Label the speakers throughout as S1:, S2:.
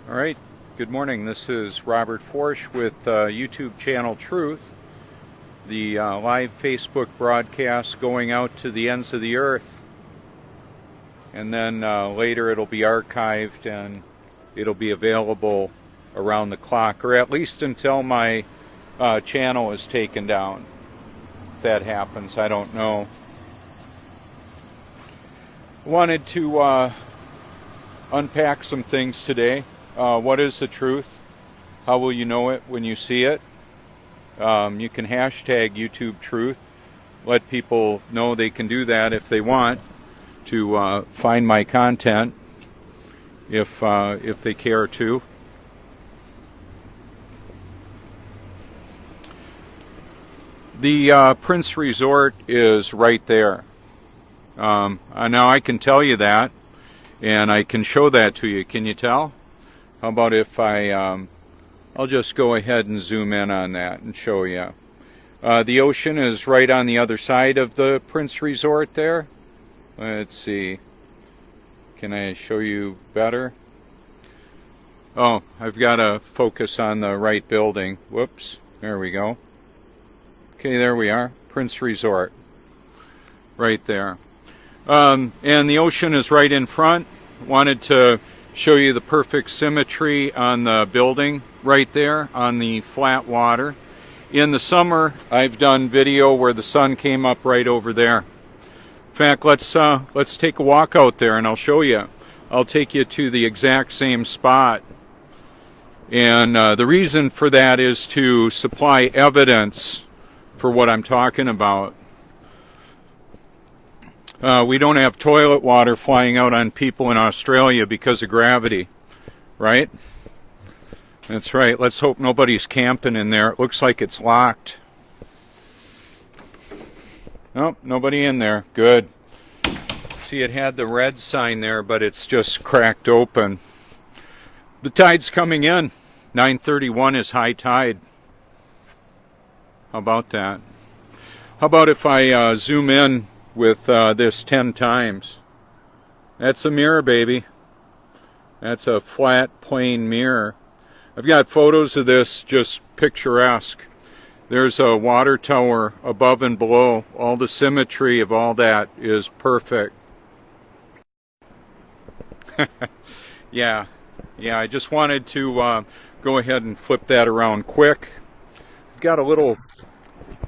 S1: All right, good morning. This is Robert Forsch with YouTube channel Truth, the live Facebook broadcast going out to the ends of the earth. And then later it'll be archived and it'll be available around the clock, or at least until my channel is taken down. If that happens, I don't know. Wanted to unpack some things today. What is the truth? How will you know it when you see it? You can hashtag YouTube Truth. Let people know they can do that if they want to find my content, if they care to. The Prince Resort is right there. Now I can tell you that, and I can show that to you. Can you tell? How about if I'll just go ahead and zoom in on that and show you. The ocean is right on the other side of the Prince Resort there. Let's see. Can I show you better? Oh, I've got to focus on the right building. Whoops. There we go. Okay, there we are. Prince Resort. Right there. And the ocean is right in front. Wanted to show you the perfect symmetry on the building right there on the flat water. In the summer, I've done video where the sun came up right over there. In fact, let's take a walk out there and I'll show you. I'll take you to the exact same spot. And the reason for that is to supply evidence for what I'm talking about. We don't have toilet water flying out on people in Australia because of gravity, right? That's right. Let's hope nobody's camping in there. It looks like it's locked. Oh, nobody in there. Good. See, it had the red sign there, but it's just cracked open. The tide's coming in. 9:31 is high tide. How about that? How about if I zoom in with this 10 times? That's a mirror, baby. That's a flat, plain mirror. I've got photos of this, just picturesque. There's a water tower above and below. All the symmetry of all that is perfect. Yeah, I just wanted to go ahead and flip that around quick. I've got a little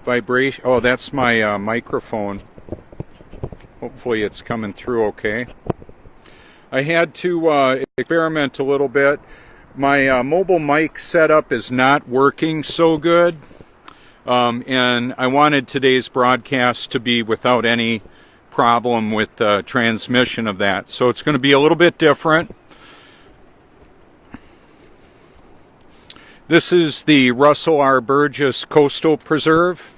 S1: vibration. Oh, that's my microphone. Hopefully it's coming through okay. I had to experiment a little bit. My mobile mic setup is not working so good, and I wanted today's broadcast to be without any problem with the transmission of that. So it's going to be a little bit different. This is the Russell R. Burgess Coastal Preserve.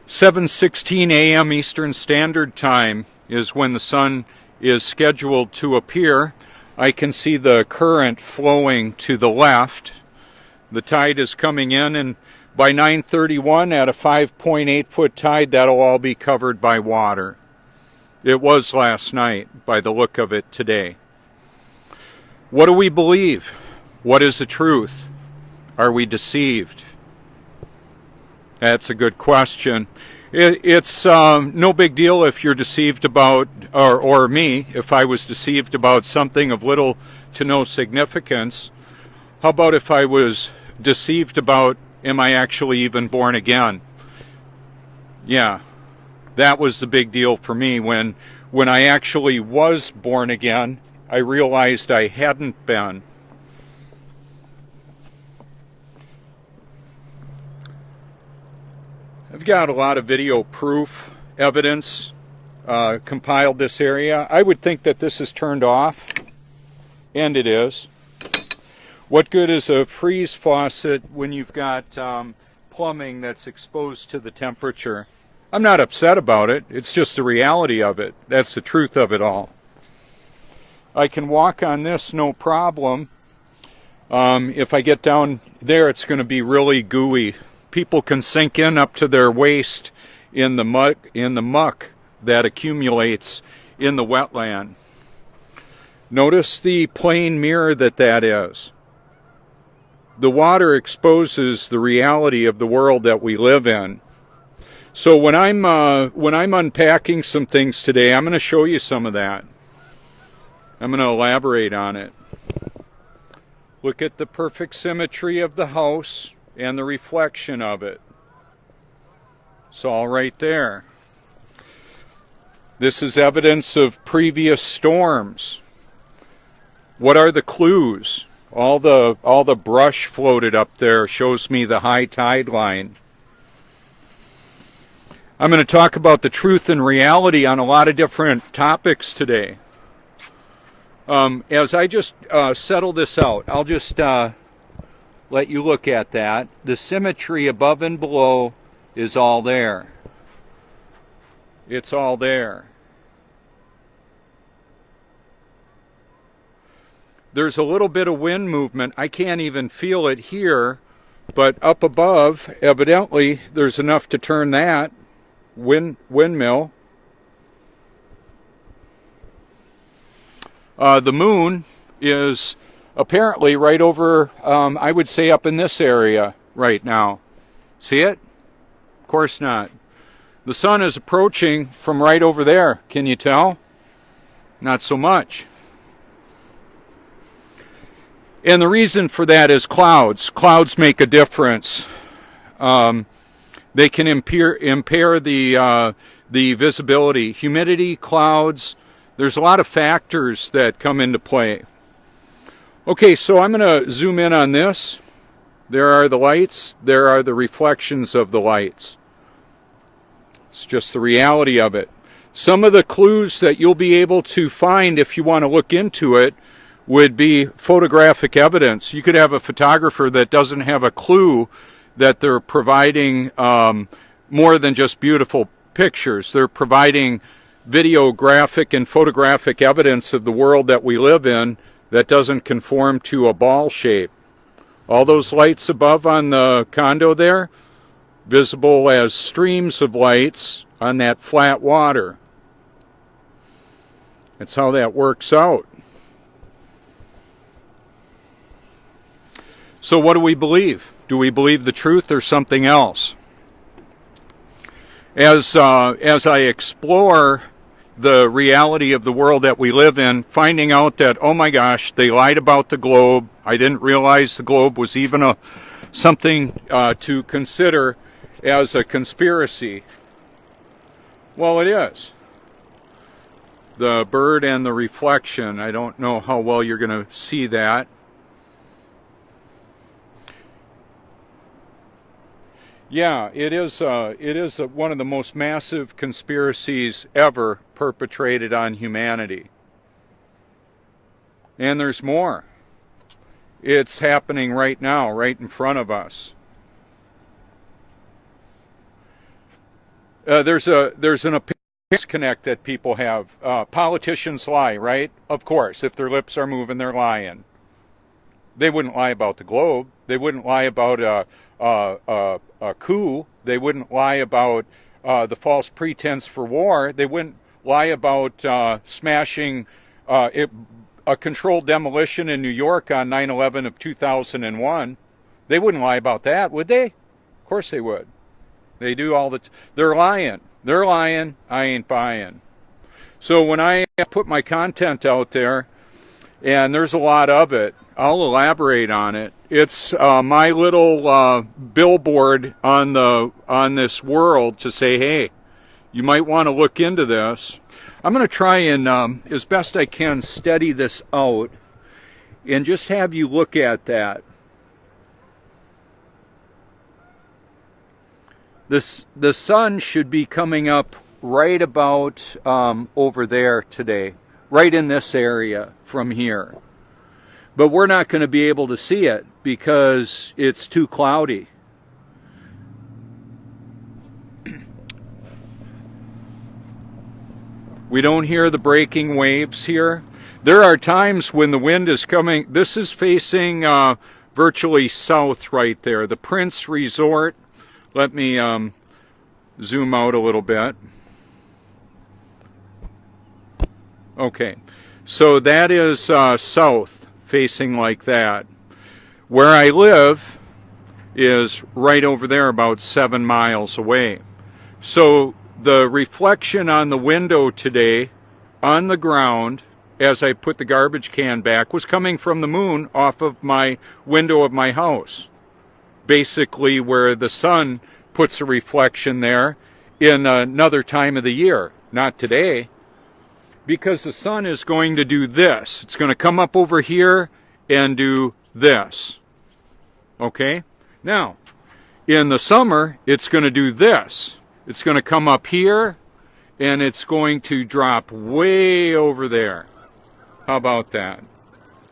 S1: 7:16 a.m. Eastern Standard Time is when the sun is scheduled to appear. I can see the current flowing to the left. The tide is coming in, and by 9:31 at a 5.8 foot tide, that'll all be covered by water. It was last night by the look of it today. What do we believe? What is the truth? Are we deceived? That's a good question. It's no big deal if you're deceived about, or me, if I was deceived about something of little to no significance. How about if I was deceived about, am I actually even born again? Yeah, that was the big deal for me. When I actually was born again, I realized I hadn't been. I've got a lot of video proof evidence compiled this area. I would think that this is turned off, and it is. What good is a freeze faucet when you've got plumbing that's exposed to the temperature? I'm not upset about it. It's just the reality of it. That's the truth of it all. I can walk on this no problem. If I get down there, it's going to be really gooey. People can sink in up to their waist in the muck that accumulates in the wetland. Notice the plane mirror that is. The water exposes the reality of the world that we live in. So when I'm unpacking some things today, I'm going to show you some of that. I'm going to elaborate on it. Look at the perfect symmetry of the house and the reflection of it. It's all right there. This is evidence of previous storms. What are the clues? All the brush floated up there shows me the high tide line. I'm going to talk about the truth and reality on a lot of different topics today. As I just settle this out, I'll just let you look at that. The symmetry above and below is all there. It's all there. There's a little bit of wind movement. I can't even feel it here, but up above, evidently, there's enough to turn that windmill. The moon is apparently right over, I would say up in this area right now. See it? Of course not. The sun is approaching from right over there. Can you tell? Not so much. And the reason for that is clouds. Clouds make a difference. They can impair the visibility. Humidity, clouds, there's a lot of factors that come into play. Okay, so I'm going to zoom in on this. There are the lights. There are the reflections of the lights. It's just the reality of it. Some of the clues that you'll be able to find if you want to look into it would be photographic evidence. You could have a photographer that doesn't have a clue that they're providing more than just beautiful pictures. They're providing videographic and photographic evidence of the world that we live in that doesn't conform to a ball shape. All those lights above on the condo there, visible as streams of lights on that flat water. That's how that works out. So what do we believe? Do we believe the truth or something else? As I explore the reality of the world that we live in, finding out that, oh my gosh, they lied about the globe. I didn't realize the globe was even something to consider as a conspiracy. Well, it is. The bird and the reflection, I don't know how well you're going to see that. Yeah, it is one of the most massive conspiracies ever perpetrated on humanity. And there's more. It's happening right now, right in front of us. There's an opinion disconnect that people have. Politicians lie, right? Of course, if their lips are moving, they're lying. They wouldn't lie about the globe. They wouldn't lie about a coup. They wouldn't lie about the false pretense for war. They wouldn't lie about smashing a controlled demolition in New York on 9/11 of 2001. They wouldn't lie about that, would they? Of course they would. They do all the... They're lying. They're lying. I ain't buying. So when I put my content out there, and there's a lot of it, I'll elaborate on it. It's my little billboard on this world to say, hey, you might want to look into this. I'm going to try and, as best I can, steady this out and just have you look at that. The sun should be coming up right about over there today, right in this area from here. But we're not going to be able to see it because it's too cloudy. We don't hear the breaking waves here. There are times when the wind is coming. This is facing virtually south right there. The Prince Resort. Let me zoom out a little bit. Okay. So that is south, facing like that. Where I live is right over there, about 7 miles away. So the reflection on the window today, on the ground, as I put the garbage can back, was coming from the moon off of my window of my house. Basically where the sun puts a reflection there in another time of the year, not today. Because the sun is going to do this. It's going to come up over here and do this. Okay? Now, in the summer, it's going to do this. It's going to come up here, and it's going to drop way over there. How about that?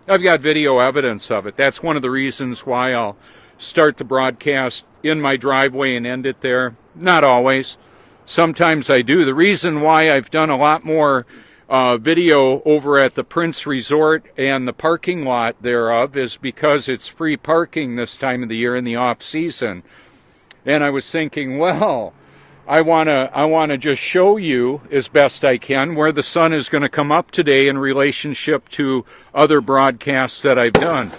S1: I've got video evidence of it. That's one of the reasons why I'll start the broadcast in my driveway and end it there. Not always. Sometimes I do. The reason why I've done a lot more video over at the Prince Resort and the parking lot thereof is because it's free parking this time of the year in the off season. And I was thinking, well, I wanna just show you as best I can where the sun is going to come up today in relationship to other broadcasts that I've done.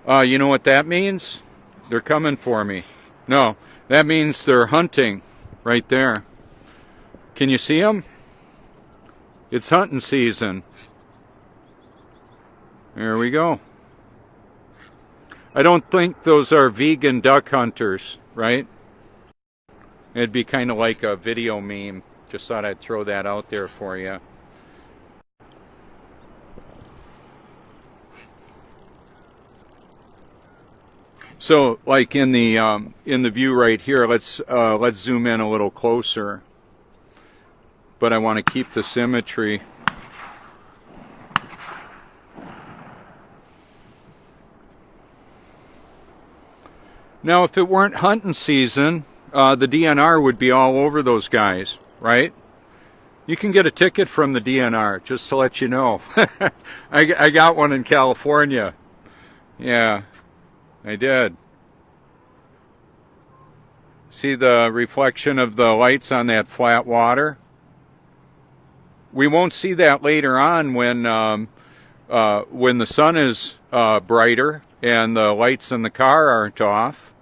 S1: You know what that means? They're coming for me. No, that means they're hunting. Right there. Can you see them? It's hunting season. There we go. I don't think those are vegan duck hunters, right? It'd be kind of like a video meme. Just thought I'd throw that out there for you. So, like in the view right here, let's zoom in a little closer. But I want to keep the symmetry. Now, if it weren't hunting season, the DNR would be all over those guys, right? You can get a ticket from the DNR, just to let you know. I got one in California. Yeah. I did. See the reflection of the lights on that flat water? We won't see that later on when the sun is brighter and the lights in the car aren't off,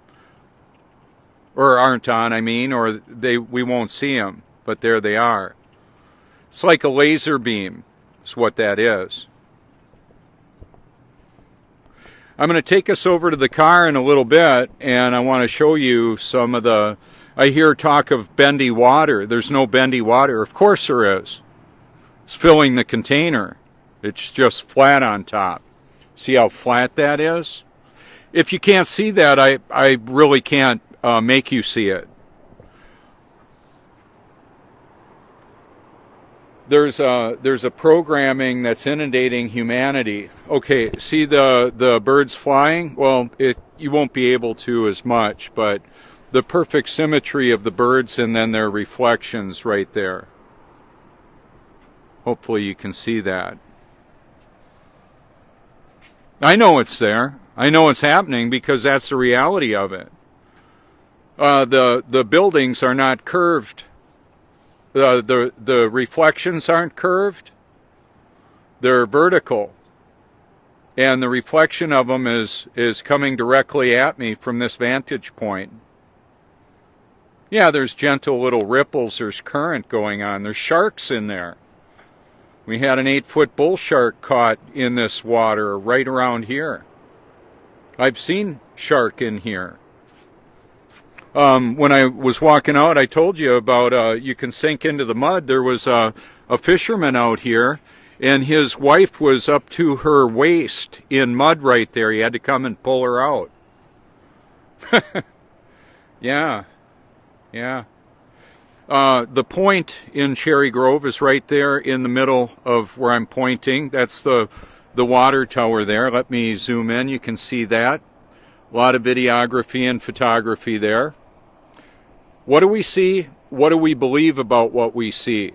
S1: or aren't on, I mean, or we won't see them, but there they are. It's like a laser beam, is what that is. I'm going to take us over to the car in a little bit, and I want to show you some of the... I hear talk of bendy water. There's no bendy water. Of course there is. It's filling the container. It's just flat on top. See how flat that is? If you can't see that, I really can't make you see it. There's a programming that's inundating humanity. Okay, see the birds flying? Well, you won't be able to as much, but the perfect symmetry of the birds and then their reflections right there. Hopefully you can see that. I know it's there. I know it's happening because that's the reality of it. The buildings are not curved. The reflections aren't curved. They're vertical. And the reflection of them is coming directly at me from this vantage point. Yeah, there's gentle little ripples. There's current going on. There's sharks in there. We had an 8-foot bull shark caught in this water right around here. I've seen shark in here. When I was walking out, I told you about you can sink into the mud. There was a fisherman out here, and his wife was up to her waist in mud right there. He had to come and pull her out. Yeah. The point in Cherry Grove is right there in the middle of where I'm pointing. That's the water tower there. Let me zoom in. You can see that. A lot of videography and photography there. What do we see? What do we believe about what we see?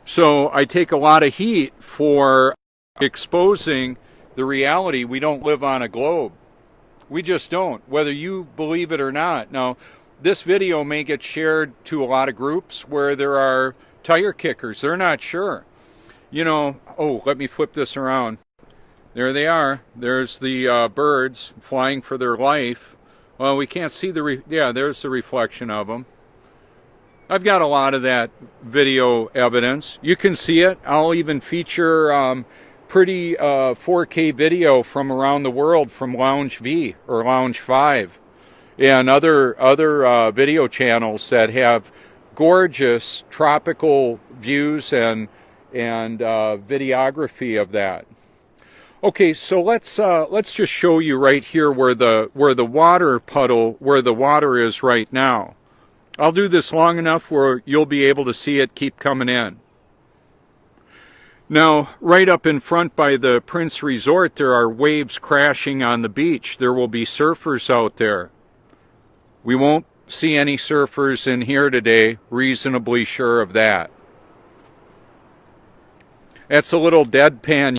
S1: So I take a lot of heat for exposing the reality. We don't live on a globe. We just don't, whether you believe it or not. Now, this video may get shared to a lot of groups where there are tire kickers. They're not sure. You know, oh, let me flip this around. There they are. There's the birds flying for their life. Well, we can't see the, yeah, there's the reflection of them. I've got a lot of that video evidence. You can see it. I'll even feature pretty 4K video from around the world from Lounge V or Lounge 5 and other video channels that have gorgeous tropical views and videography of that. Okay, so let's just show you right here where the water puddle, where the water is right now. I'll do this long enough where you'll be able to see it keep coming in. Now, right up in front by the Prince Resort, there are waves crashing on the beach. There will be surfers out there. We won't see any surfers in here today, reasonably sure of that. That's a little deadpan,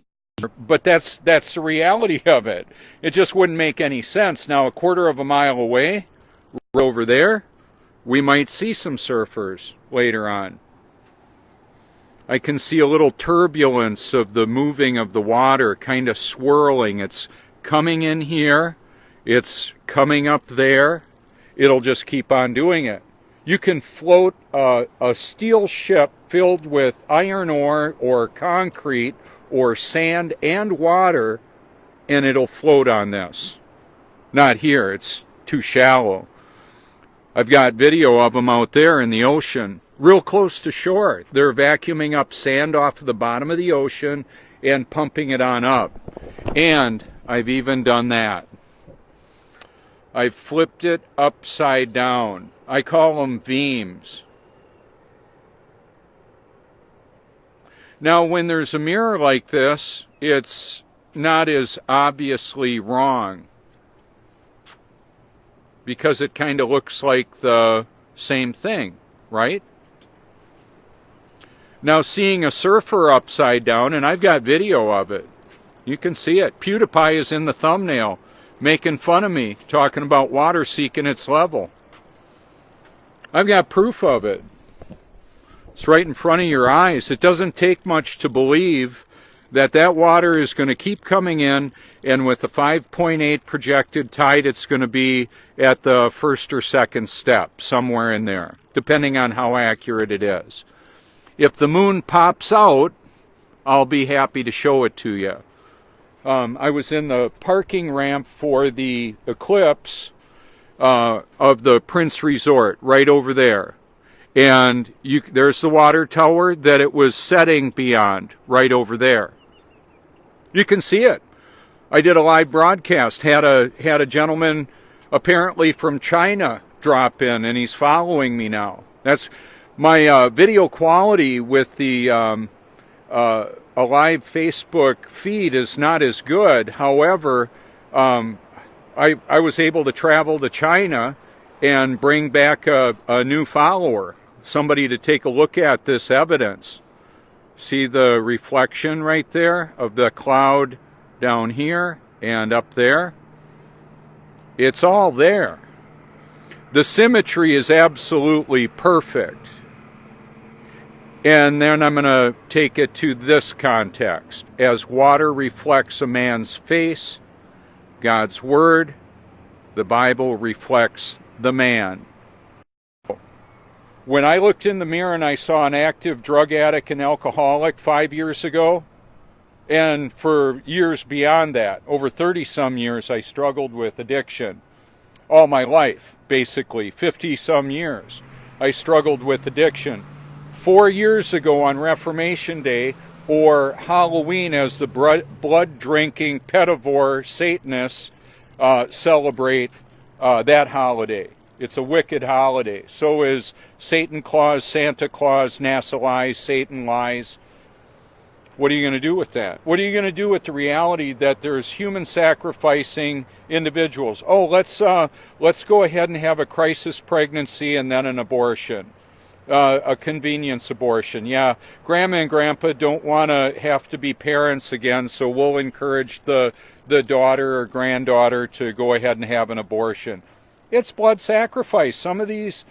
S1: but that's the reality of it. It just wouldn't make any sense. Now, a quarter of a mile away, right over there, we might see some surfers later on. I can see a little turbulence of the moving of the water, kind of swirling. It's coming in here, it's coming up there. It'll just keep on doing it. You can float a steel ship filled with iron ore or concrete or sand and water, and it'll float on this. Not here, it's too shallow. I've got video of them out there in the ocean, real close to shore. They're vacuuming up sand off of the bottom of the ocean and pumping it on up. And I've even done that. I've flipped it upside down. I call them beams. Now, when there's a mirror like this, it's not as obviously wrong, because it kind of looks like the same thing, right? Now, seeing a surfer upside down, and I've got video of it. You can see it. PewDiePie is in the thumbnail, making fun of me, talking about water seeking its level. I've got proof of it. It's right in front of your eyes. It doesn't take much to believe that that water is going to keep coming in, and with the 5.8 projected tide, it's going to be at the first or second step, somewhere in there, depending on how accurate it is. If the moon pops out, I'll be happy to show it to you. I was in the parking ramp for the eclipse of the Prince Resort, right over there. And there's the water tower that it was setting beyond, right over there. You can see it. I did a live broadcast, had a gentleman apparently from China drop in, and he's following me now. That's my video quality with the a live Facebook feed is not as good. However, I was able to travel to China and bring back a new follower, somebody to take a look at this evidence. See the reflection right there of the cloud down here and up there? It's all there. The symmetry is absolutely perfect. And then I'm going to take it to this context. As water reflects a man's face, God's Word, the Bible reflects the man. When I looked in the mirror and I saw an active drug addict and alcoholic 5 years ago, and for years beyond that, over 30-some years, I struggled with addiction. All my life, basically, 50-some years, I struggled with addiction. 4 years ago on Reformation Day, or Halloween as the blood-drinking pedivore Satanists celebrate that holiday. It's a wicked holiday. So is Satan Claus, Santa Claus, NASA lies, Satan lies. What are you going to do with that? What are you going to do with the reality that there's human sacrificing individuals? Oh, let's go ahead and have a crisis pregnancy and then an abortion. A convenience abortion. Yeah, Grandma and Grandpa don't want to have to be parents again, so we'll encourage the daughter or granddaughter to go ahead and have an abortion. It's blood sacrifice. Some of these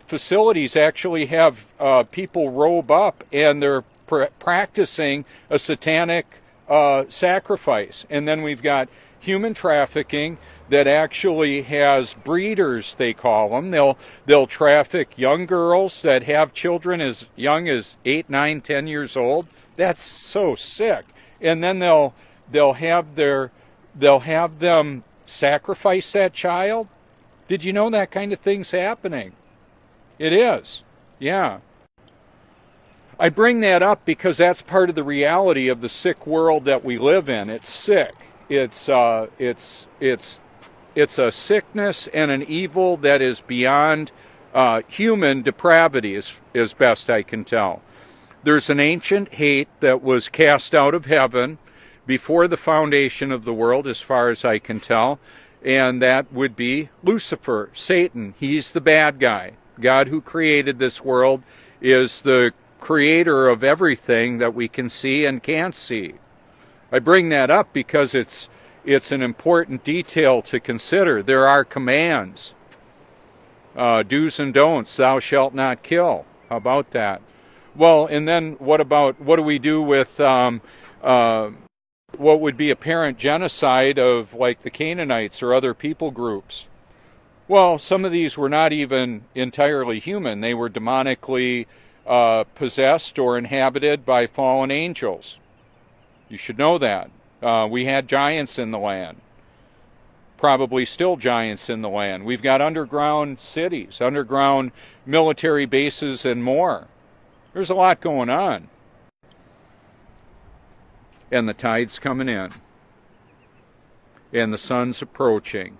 S1: facilities actually have people robe up and they're practicing a satanic sacrifice. And then we've got human trafficking that actually has breeders, they call them. They'll traffic young girls that have children as young as 8, 9, 10 years old. That's so sick. And then they'll have them sacrifice that child. Did you know that kind of thing's happening? It is. Yeah. I bring that up because that's part of the reality of the sick world that we live in. It's sick. It's a sickness and an evil that is beyond human depravity, as best I can tell. There's an ancient hate that was cast out of heaven before the foundation of the world, as far as I can tell, and that would be Lucifer, Satan. He's the bad guy. God, who created this world, is the creator of everything that we can see and can't see. I bring that up because it's an important detail to consider. There are commands, do's and don'ts. Thou shalt not kill. How about that? Well, and then what do we do with what would be apparent genocide of like the Canaanites or other people groups? Well, some of these were not even entirely human. They were demonically possessed or inhabited by fallen angels. You should know that. We had giants in the land. Probably still giants in the land. We've got underground cities, underground military bases, and more. There's a lot going on. And the tide's coming in. And the sun's approaching.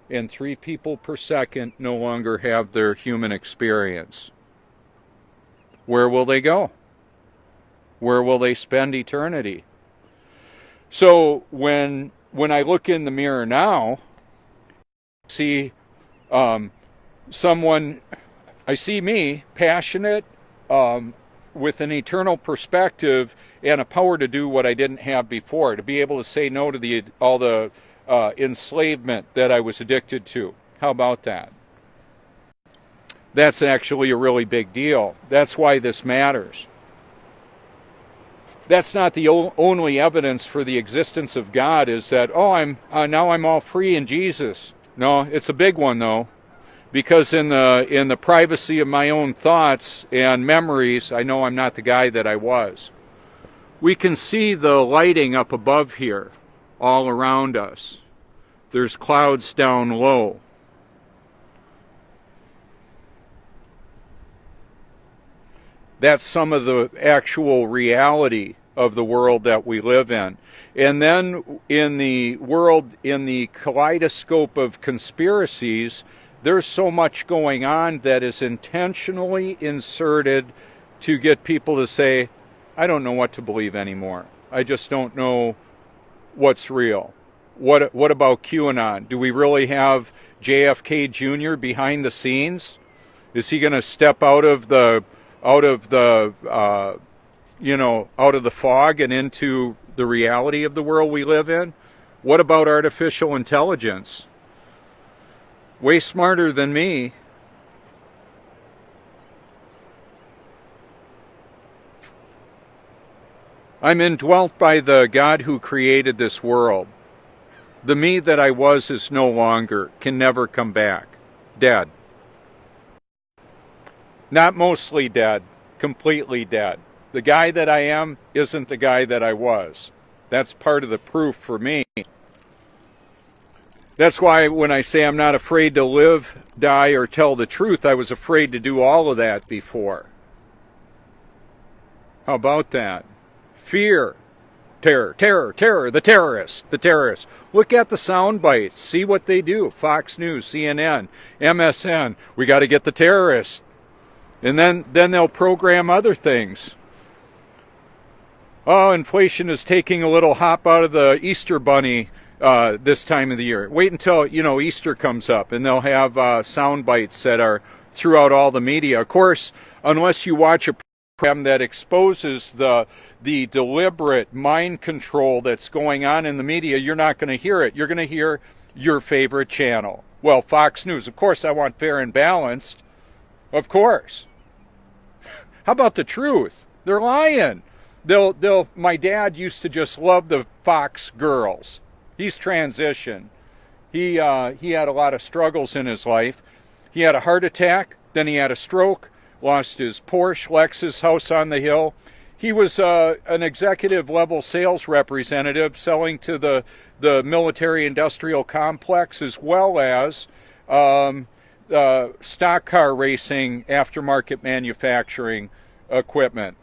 S1: And 3 people per second no longer have their human experience. Where will they go? Where will they spend eternity? So when I look in the mirror now, I see I see me, passionate, with an eternal perspective and a power to do what I didn't have before, to be able to say no to all the enslavement that I was addicted to. How about that? That's actually a really big deal. That's why this matters. That's not the only evidence for the existence of God, is that, now I'm all free in Jesus. No, it's a big one though, because in the privacy of my own thoughts and memories, I know I'm not the guy that I was. We can see the lighting up above here, all around us. There's clouds down low. That's some of the actual reality of the world that we live in. And then in the world, in the kaleidoscope of conspiracies, there's so much going on that is intentionally inserted to get people to say, I don't know what to believe anymore. I just don't know what's real. What about QAnon? Do we really have JFK Jr. behind the scenes? Is he going to step out of the fog and into the reality of the world we live in? What about artificial intelligence? Way smarter than me. I'm indwelt by the God who created this world. The me that I was is no longer, can never come back. Dead. Not mostly dead, completely dead. The guy that I am isn't the guy that I was. That's part of the proof for me. That's why when I say I'm not afraid to live, die, or tell the truth, I was afraid to do all of that before. How about that? Fear. Terror, terror, terror, the terrorists, the terrorists. Look at the sound bites. See what they do. Fox News, CNN, MSN. We got to get the terrorists. And then they'll program other things. Oh, inflation is taking a little hop out of the Easter bunny this time of the year. Wait until, Easter comes up, and they'll have sound bites that are throughout all the media. Of course, unless you watch a program that exposes the deliberate mind control that's going on in the media, you're not going to hear it. You're going to hear your favorite channel? Well, Fox News. Of course, I want fair and balanced. Of course. How about the truth? They're lying. My dad used to just love the Fox girls. He's transitioned. He had a lot of struggles in his life. He had a heart attack, then he had a stroke, lost his Porsche Lexus house on the hill. He was an executive level sales representative selling to the military industrial complex, as well as stock car racing, aftermarket manufacturing equipment.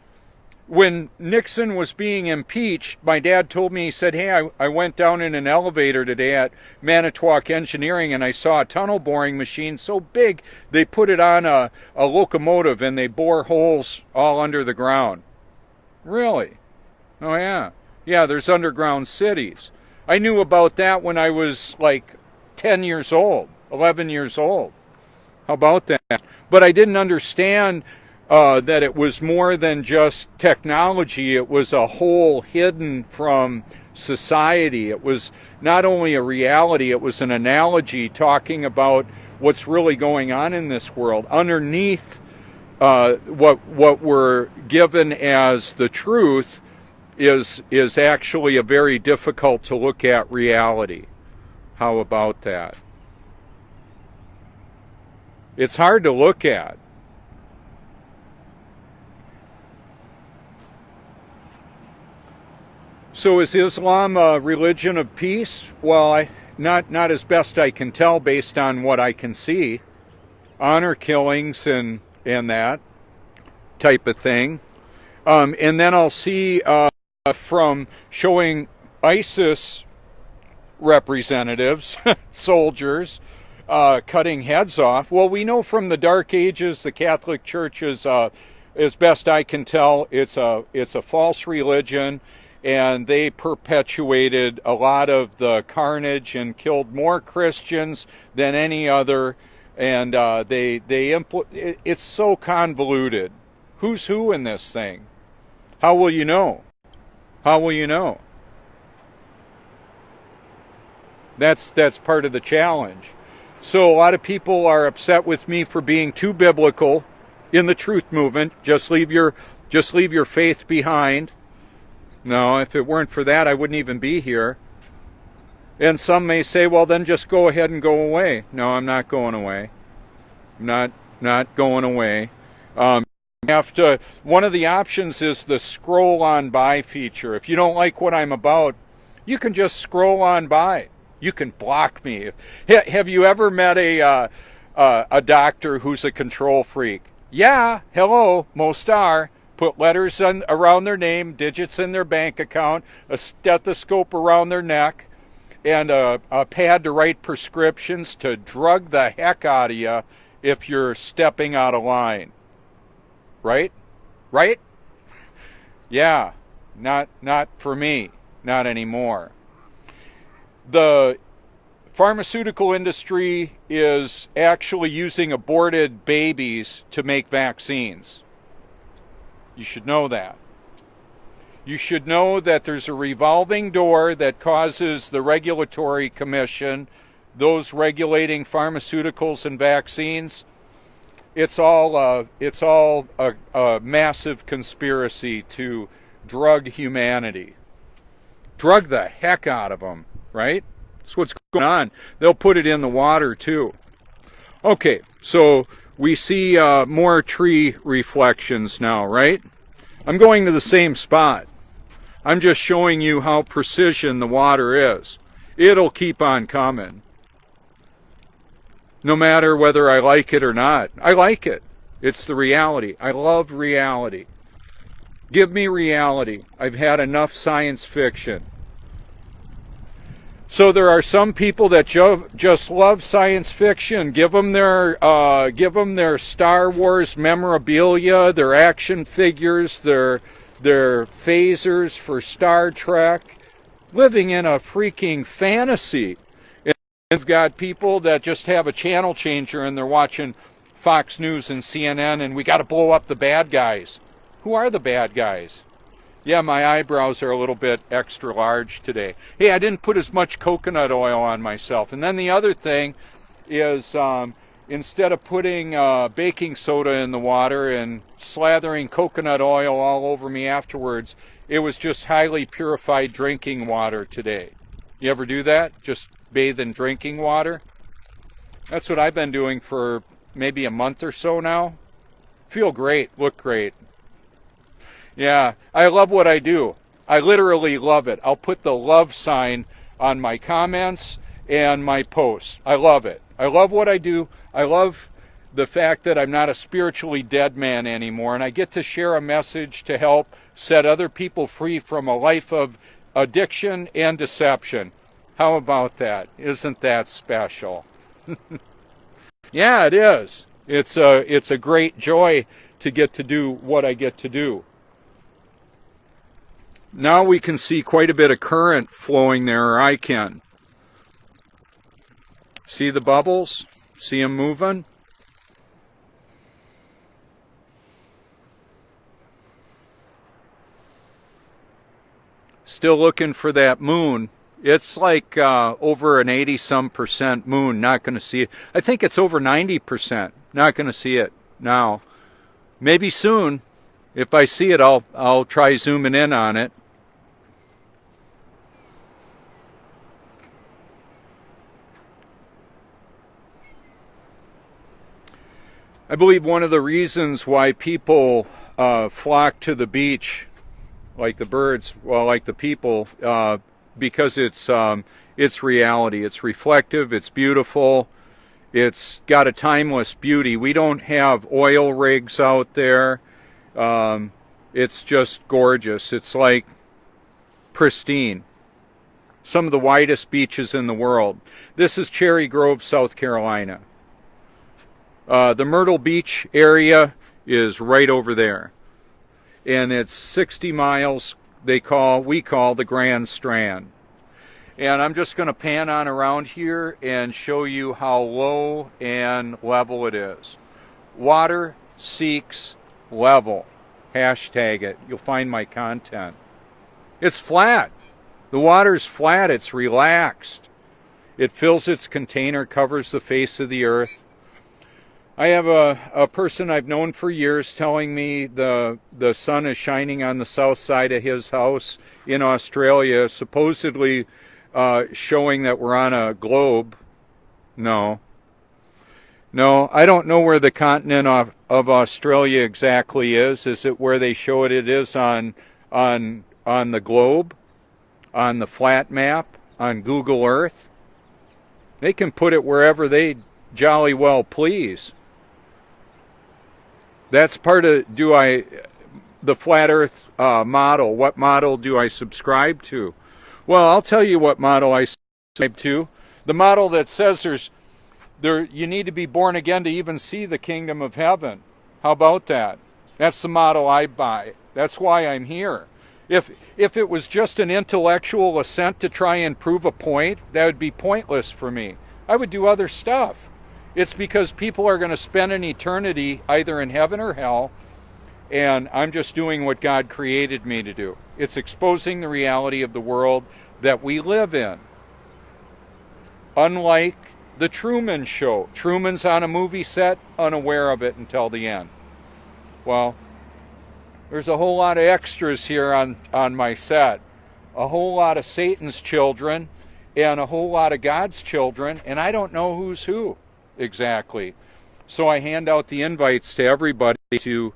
S1: When Nixon was being impeached, my dad told me, he said, hey, I went down in an elevator today at Manitowoc Engineering and I saw a tunnel boring machine so big they put it on a locomotive and they bore holes all under the ground. Really? Oh yeah. Yeah, there's underground cities. I knew about that when I was like 10 years old, 11 years old. How about that? But I didn't understand that it was more than just technology. It was a whole hidden from society. It was not only a reality, it was an analogy talking about what's really going on in this world. Underneath what we're given as the truth is actually a very difficult to look at reality. How about that? It's hard to look at. So is Islam a religion of peace? Well, not as best I can tell based on what I can see. Honor killings and that type of thing. And then I'll see from showing ISIS representatives, soldiers, cutting heads off. Well, we know from the Dark Ages, the Catholic Church is, as best I can tell, it's a false religion. And they perpetuated a lot of the carnage and killed more Christians than any other. And it's so convoluted. Who's who in this thing? How will you know? How will you know? That's part of the challenge. So a lot of people are upset with me for being too biblical in the truth movement. Just leave your faith behind. No, if it weren't for that, I wouldn't even be here. And some may say, well, then just go ahead and go away. No, I'm not going away. I'm not going away. One of the options is the scroll on by feature. If you don't like what I'm about, you can just scroll on by. You can block me. Have you ever met a doctor who's a control freak? Yeah, hello, most are. Put letters around their name, digits in their bank account, a stethoscope around their neck, and a pad to write prescriptions to drug the heck out of you if you're stepping out of line. Right? Right? Yeah, not for me, not anymore. The pharmaceutical industry is actually using aborted babies to make vaccines. You should know that. You should know that there's a revolving door that causes the regulatory commission, those regulating pharmaceuticals and vaccines, it's all a massive conspiracy to drug humanity. Drug the heck out of them, right? That's what's going on. They'll put it in the water too. Okay, so we see more tree reflections now, right? I'm going to the same spot. I'm just showing you how precision the water is. It'll keep on coming. No matter whether I like it or not. I like it. It's the reality. I love reality. Give me reality. I've had enough science fiction. So there are some people that just love science fiction. Give them their Star Wars memorabilia, their action figures, their phasers for Star Trek, living in a freaking fantasy. And you've got people that just have a channel changer and they're watching Fox News and CNN, and we got to blow up the bad guys. Who are the bad guys? Yeah, my eyebrows are a little bit extra large today. Hey, I didn't put as much coconut oil on myself. And then the other thing is instead of putting baking soda in the water and slathering coconut oil all over me afterwards, it was just highly purified drinking water today. You ever do that? Just bathe in drinking water? That's what I've been doing for maybe a month or so now. Feel great, look great. Yeah, I love what I do. I literally love it. I'll put the love sign on my comments and my posts. I love it. I love what I do. I love the fact that I'm not a spiritually dead man anymore, and I get to share a message to help set other people free from a life of addiction and deception. How about that? Isn't that special? Yeah, it is. It's a great joy to get to do what I get to do. Now we can see quite a bit of current flowing there, or I can. See the bubbles? See them moving? Still looking for that moon. It's like over an 80-some% moon. Not going to see it. I think it's over 90%. Not going to see it now. Maybe soon. If I see it, I'll try zooming in on it. I believe one of the reasons why people flock to the beach, like the birds, well, like the people, because it's reality. It's reflective. It's beautiful. It's got a timeless beauty. We don't have oil rigs out there. It's just gorgeous. It's like pristine. Some of the widest beaches in the world. This is Cherry Grove, South Carolina. The Myrtle Beach area is right over there. And it's 60 miles we call the Grand Strand. And I'm just going to pan on around here and show you how low and level it is. Water seeks level. Hashtag it. You'll find my content. It's flat. The water's flat. It's relaxed. It fills its container, covers the face of the earth. I have a person I've known for years telling me the sun is shining on the south side of his house in Australia, supposedly showing that we're on a globe. No, I don't know where the continent of Australia exactly is. Is it where they show it is on the globe, on the flat map, on Google Earth? They can put it wherever they jolly well please. That's part of the flat earth model. What model do I subscribe to? Well, I'll tell you what model I subscribe to. The model that says you need to be born again to even see the kingdom of heaven. How about that? That's the model I buy. That's why I'm here. If it was just an intellectual assent to try and prove a point, that would be pointless for me. I would do other stuff. It's because people are going to spend an eternity either in heaven or hell, and I'm just doing what God created me to do. It's exposing the reality of the world that we live in. Unlike the Truman Show. Truman's on a movie set, unaware of it until the end. Well, there's a whole lot of extras here on my set. A whole lot of Satan's children and a whole lot of God's children, and I don't know who's who. Exactly. So I hand out the invites to everybody to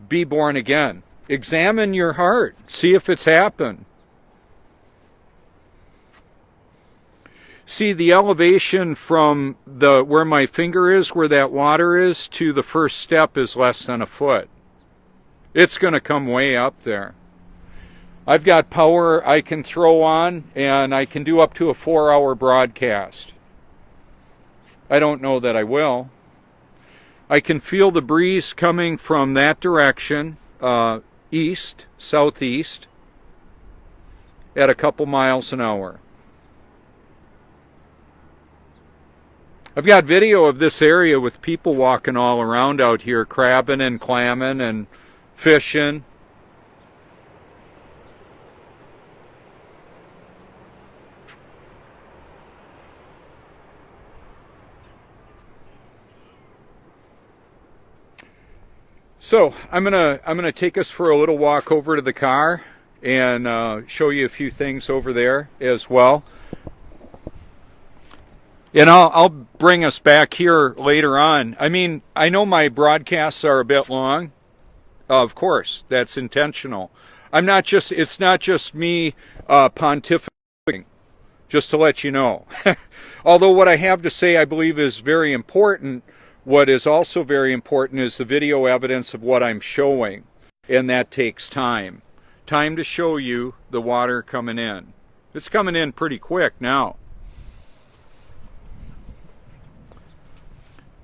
S1: be born again. Examine your heart. See if it's happened. See, the elevation from where my finger is, where that water is, to the first step is less than a foot. It's going to come way up there. I've got power I can throw on, and I can do up to a 4-hour broadcast. I don't know that I will. I can feel the breeze coming from that direction, east, southeast, at a couple miles an hour. I've got video of this area with people walking all around out here, crabbing and clamming and fishing. So I'm gonna take us for a little walk over to the car and show you a few things over there as well. And I'll bring us back here later on. I mean, I know my broadcasts are a bit long. Of course, that's intentional. It's not just me pontificating, just to let you know. Although what I have to say I believe is very important, what is also very important is the video evidence of what I'm showing. And that takes time. Time to show you the water coming in. It's coming in pretty quick now.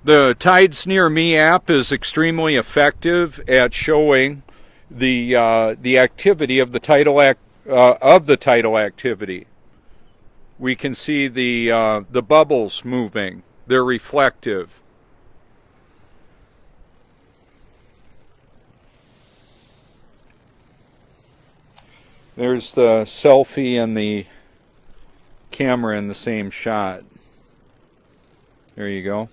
S1: The Tides Near Me app is extremely effective at showing the activity of the tidal activity. We can see the bubbles moving. They're reflective. There's the selfie and the camera in the same shot. There you go.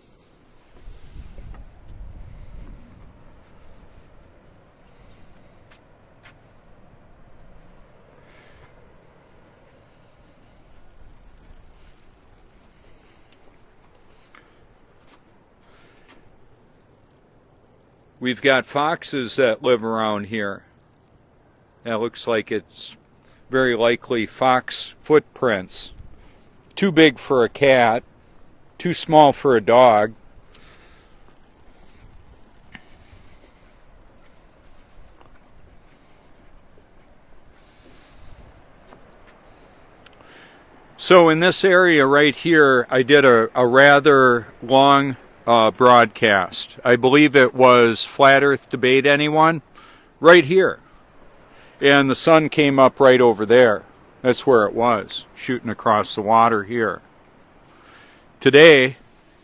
S1: We've got foxes that live around here. That looks like it's very likely fox footprints. Too big for a cat, too small for a dog. So in this area right here, I did a rather long broadcast. I believe it was Flat Earth Debate Anyone? Right here. And the sun came up right over there. That's where it was, shooting across the water here. Today,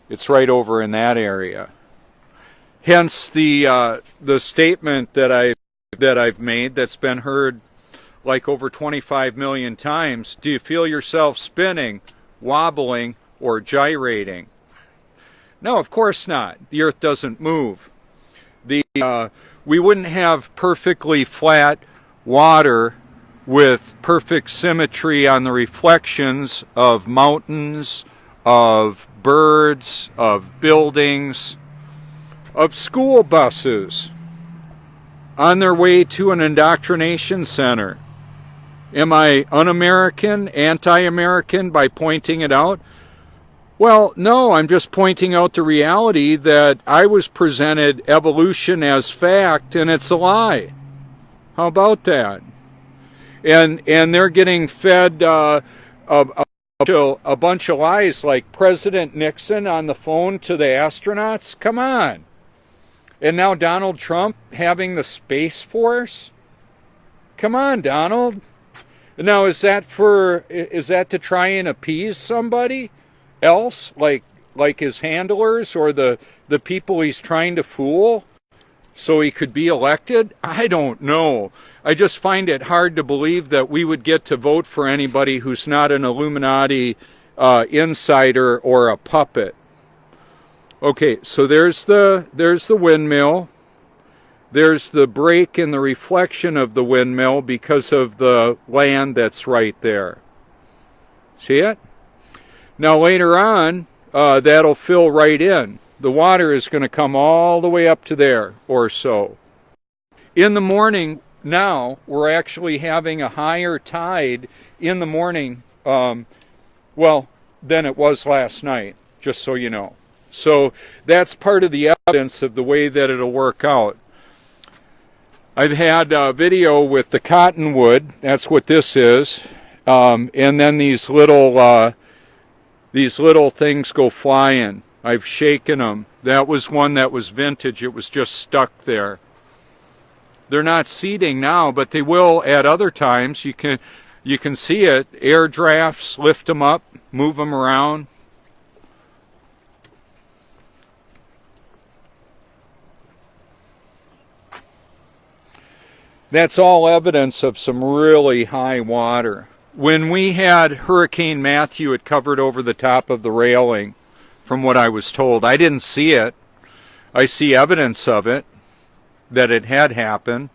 S1: it's right over in that area. Hence the statement that I've made that's been heard like over 25 million times. Do you feel yourself spinning, wobbling, or gyrating? No, of course not. The Earth doesn't move. We wouldn't have perfectly flat water with perfect symmetry on the reflections of mountains, of birds, of buildings, of school buses on their way to an indoctrination center. Am I un-American, anti-American by pointing it out? Well, no, I'm just pointing out the reality that I was presented evolution as fact, and it's a lie. How about that? And they're getting fed a bunch of lies, like President Nixon on the phone to the astronauts. Come on. And now Donald Trump having the Space Force. Come on, Donald. Now is that to try and appease somebody else, like his handlers or the people he's trying to fool, so he could be elected? I don't know. I just find it hard to believe that we would get to vote for anybody who's not an Illuminati insider or a puppet. Okay, so there's the windmill. There's the break in the reflection of the windmill because of the land that's right there. See it? Now later on, that'll fill right in. The water is going to come all the way up to there or so. In the morning now, we're actually having a higher tide in the morning, well, than it was last night, just so you know. So that's part of the evidence of the way that it'll work out. I've had a video with the cottonwood. That's what this is. And then these little things go flying. I've shaken them. That was one that was vintage. It was just stuck there. They're not seeding now, but they will at other times. You can see it. Air drafts lift them up, move them around. That's all evidence of some really high water. When we had Hurricane Matthew, it covered over the top of the railing, from what I was told. I didn't see it. I see evidence of it. that it had happened.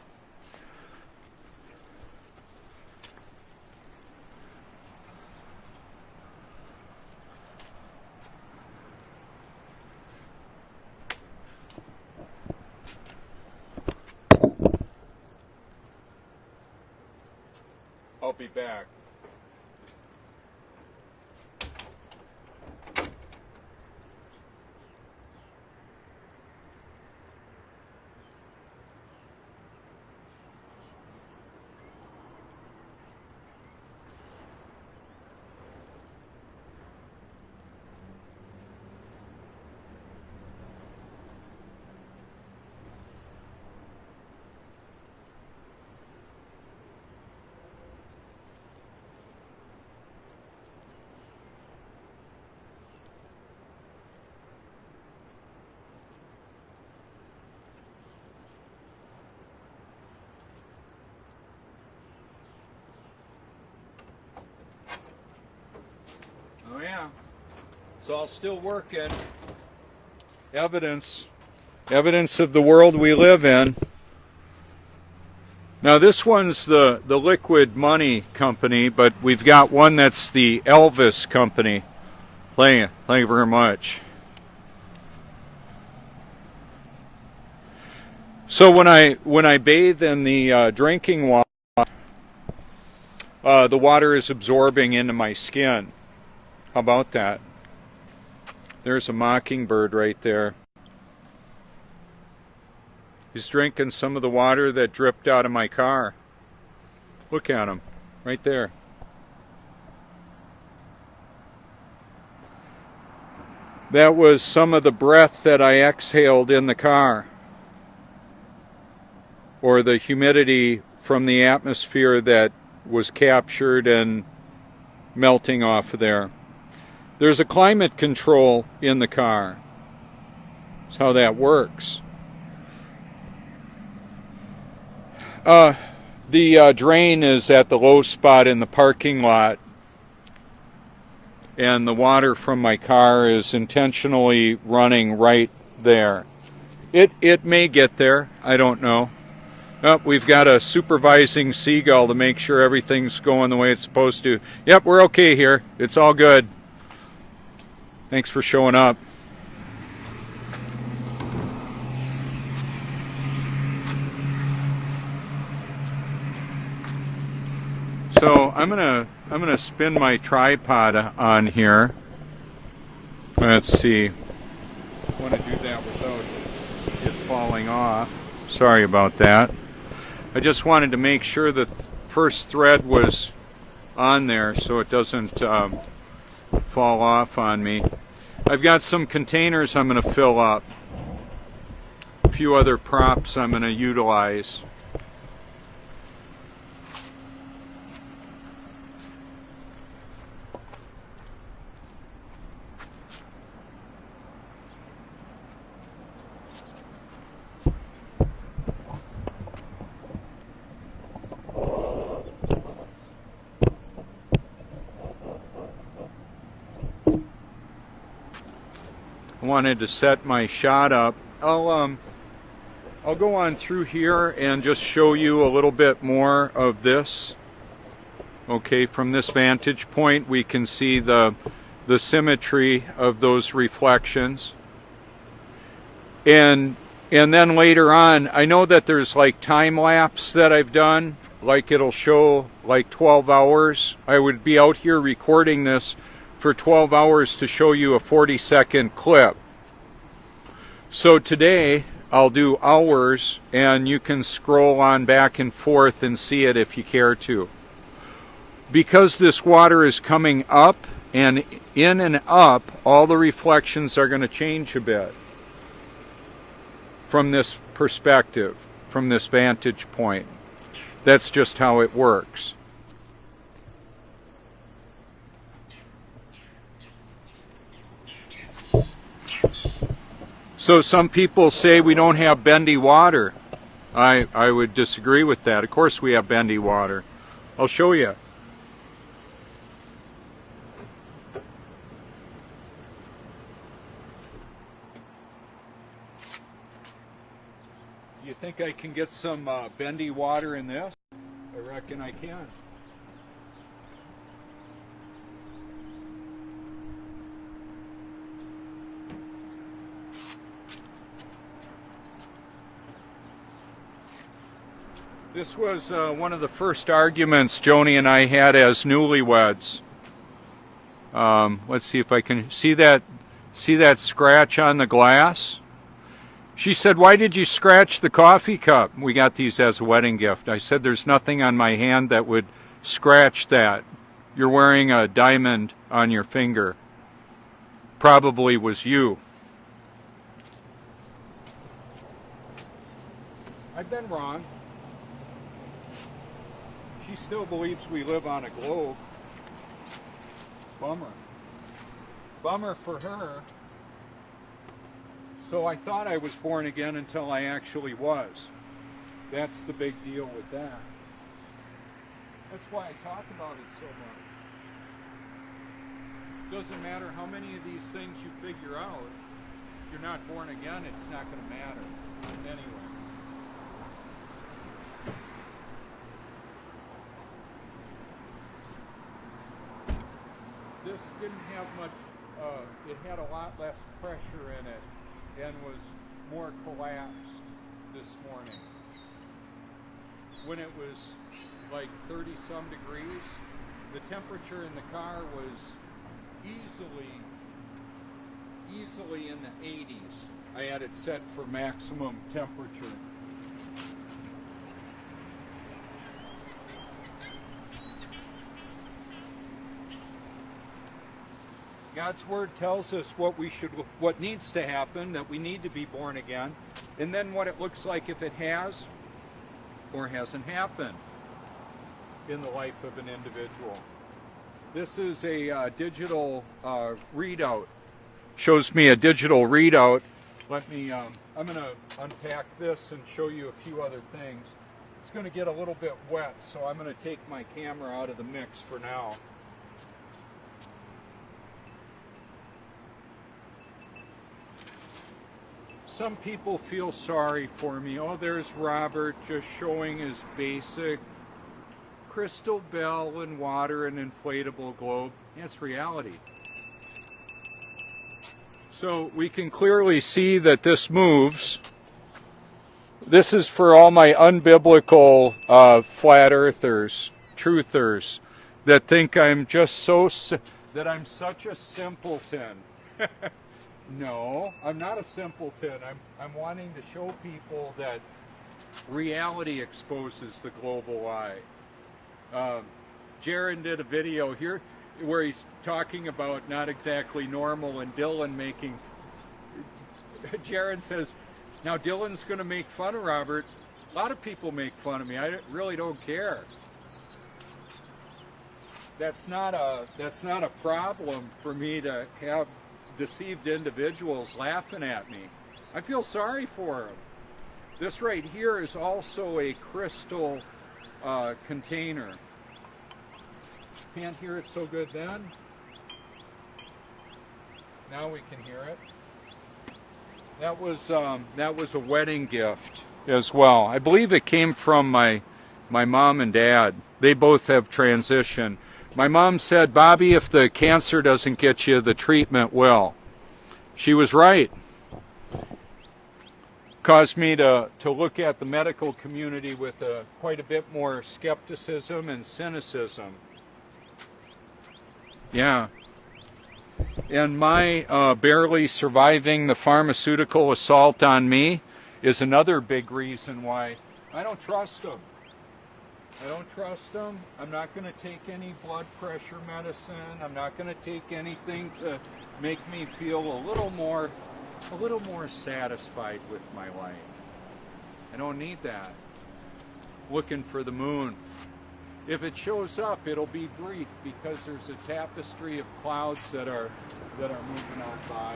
S1: I'll be back. Oh yeah, it's all still working. Evidence of the world we live in. Now this one's the Liquid Money Company, but we've got one that's the Elvis Company. Thank you very much. So when I bathe in the drinking water, the water is absorbing into my skin. How about that? There's a mockingbird right there. He's drinking some of the water that dripped out of my car. Look at him, right there. That was some of the breath that I exhaled in the car, or the humidity from the atmosphere that was captured and melting off of there. There's a climate control in the car. That's how that works. The drain is at the low spot in the parking lot, and the water from my car is intentionally running right there. It may get there, I don't know. Oh, we've got a supervising seagull to make sure everything's going the way it's supposed to. Yep, we're okay here. It's all good. Thanks for showing up. So I'm gonna spin my tripod on here. Let's see. I want to do that without it falling off. Sorry about that. I just wanted to make sure that the first thread was on there so it doesn't fall off on me. I've got some containers I'm going to fill up. A few other props I'm going to utilize. I wanted to set my shot up. I'll go on through here and just show you a little bit more of this. Okay, from this vantage point we can see the symmetry of those reflections. And then later on, I know that there's like time lapse that I've done, like it'll show like 12 hours. I would be out here recording this for 12 hours to show you a 40-second clip. So today I'll do hours, and you can scroll on back and forth and see it if you care to. Because this water is coming up and in and up, all the reflections are going to change a bit from this perspective, from this vantage point. That's just how it works. So some people say we don't have bendy water. I would disagree with that. Of course we have bendy water. I'll show you. You think I can get some bendy water in this? I reckon I can. This was one of the first arguments Joni and I had as newlyweds. Let's see if I can see that scratch on the glass. She said, "Why did you scratch the coffee cup?" We got these as a wedding gift. I said, "There's nothing on my hand that would scratch that. You're wearing a diamond on your finger. Probably was you." I've been wrong. She still believes we live on a globe. Bummer. Bummer for her. So I thought I was born again until I actually was. That's the big deal with that. That's why I talk about it so much. Doesn't matter how many of these things you figure out, if you're not born again, it's not going to matter. Anyway. This didn't have much, it had a lot less pressure in it and was more collapsed this morning. When it was like 30 some degrees, the temperature in the car was easily in the 80s. I had it set for maximum temperature. God's word tells us what needs to happen, that we need to be born again, and then what it looks like if it has or hasn't happened in the life of an individual. This is a digital readout. Shows me a digital readout. Let me, I'm going to unpack this and show you a few other things. It's going to get a little bit wet, so I'm going to take my camera out of the mix for now. Some people feel sorry for me. Oh, there's Robert just showing his basic crystal bell and water and inflatable globe. That's reality. So we can clearly see that this moves. This is for all my unbiblical flat earthers, truthers, that think I'm just that I'm such a simpleton. No, I'm not a simpleton. I'm wanting to show people that reality exposes the global lie. Jaron did a video here where he's talking about not exactly normal and Dylan making... Jaron says, now Dylan's going to make fun of Robert. A lot of people make fun of me. I really don't care. That's not a problem for me to have deceived individuals laughing at me. I feel sorry for them. This right here is also a crystal container. Can't hear it so good then. Now we can hear it. That was a wedding gift as well. I believe it came from my mom and dad. They both have transitioned. My mom said, "Bobby, if the cancer doesn't get you, the treatment will." She was right. Caused me to look at the medical community with quite a bit more skepticism and cynicism. Yeah. And my barely surviving the pharmaceutical assault on me is another big reason why I don't trust them. I don't trust them. I'm not going to take any blood pressure medicine. I'm not going to take anything to make me feel a little more satisfied with my life. I don't need that. Looking for the moon. If it shows up, it'll be brief because there's a tapestry of clouds that are moving on by.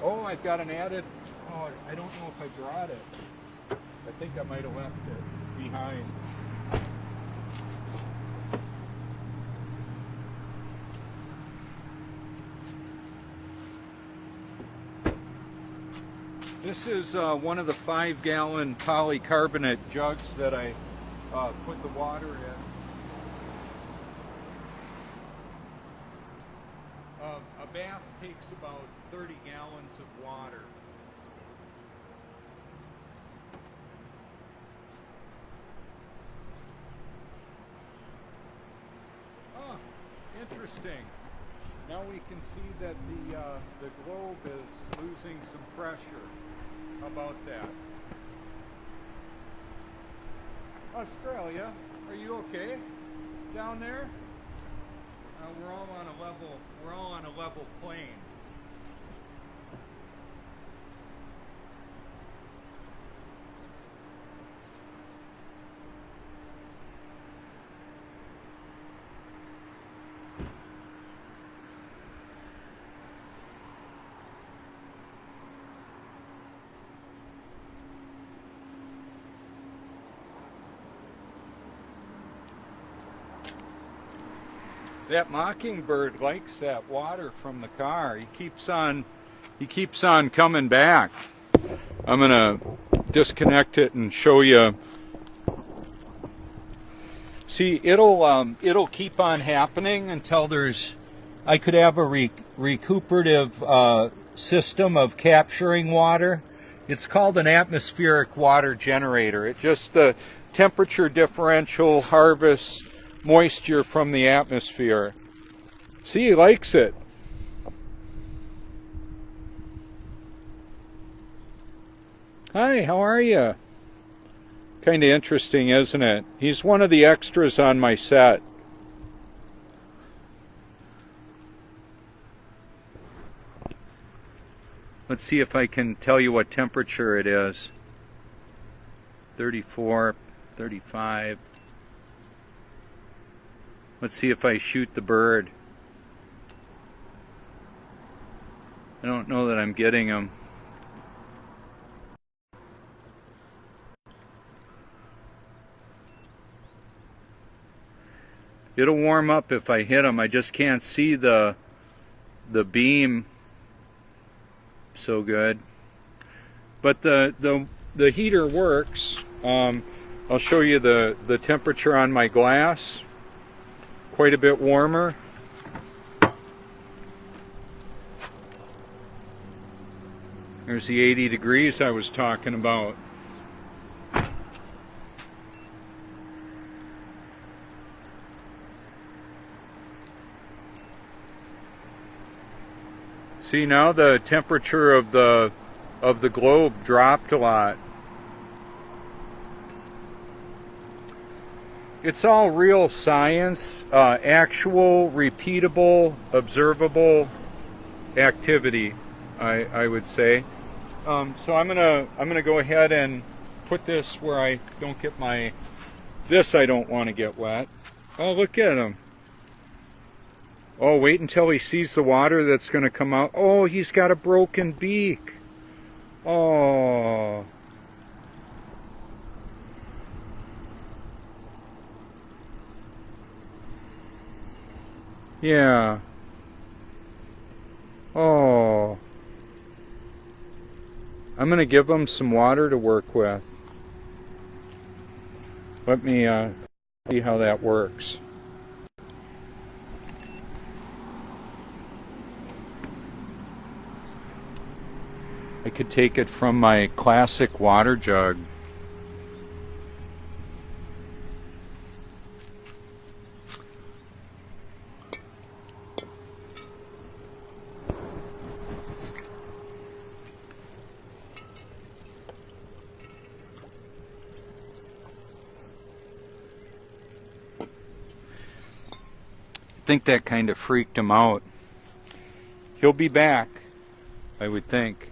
S1: Oh, I've got an added. Oh, I don't know if I brought it. I think I might have left it behind. This is one of the 5-gallon polycarbonate jugs that I put the water in. A bath takes about 30 gallons of water. Oh, interesting. Now we can see that the globe is losing some pressure. How about that? Australia, are you okay down there? We're all on a level plane. That mockingbird likes that water from the car. He keeps on coming back. I'm gonna disconnect it and show you. See, it'll keep on happening until I could have a recuperative system of capturing water. It's called an atmospheric water generator. It just the temperature differential harvests moisture from the atmosphere. See, he likes it. Hi, how are you? Kind of interesting, isn't it? He's one of the extras on my set. Let's see if I can tell you what temperature it is. 34, 35. Let's see if I shoot the bird. I don't know that I'm getting him. It'll warm up if I hit him. I just can't see the beam so good. But the heater works. I'll show you the temperature on my glass. Quite a bit warmer. There's the 80 degrees I was talking about. See, now the temperature of the globe dropped a lot. It's all real science, actual, repeatable, observable activity, I would say. So I'm gonna go ahead and put this where I don't get this I don't want to get wet. Oh, look at him. Oh, wait until he sees the water that's gonna come out. Oh, he's got a broken beak. Oh. Yeah. Oh. I'm going to give them some water to work with. Let me see how that works. I could take it from my classic water jug. I think that kind of freaked him out. He'll be back, I would think.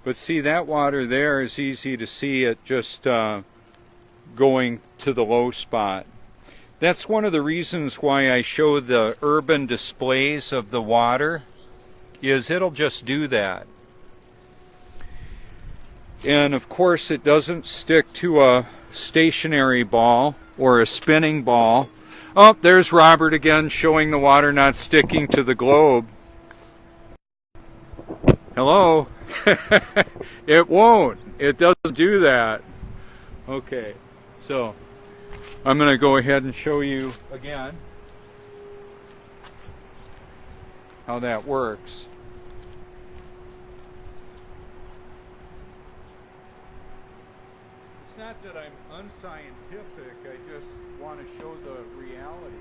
S1: But see, that water there is easy to see it just going to the low spot. That's one of the reasons why I show the urban displays of the water, is it'll just do that. And of course it doesn't stick to a stationary ball or a spinning ball. Oh, there's Robert again showing the water not sticking to the globe. Hello? It won't. It doesn't do that. Okay, so I'm going to go ahead and show you again how that works. It's not that I'm unscientific, I just want to show the reality.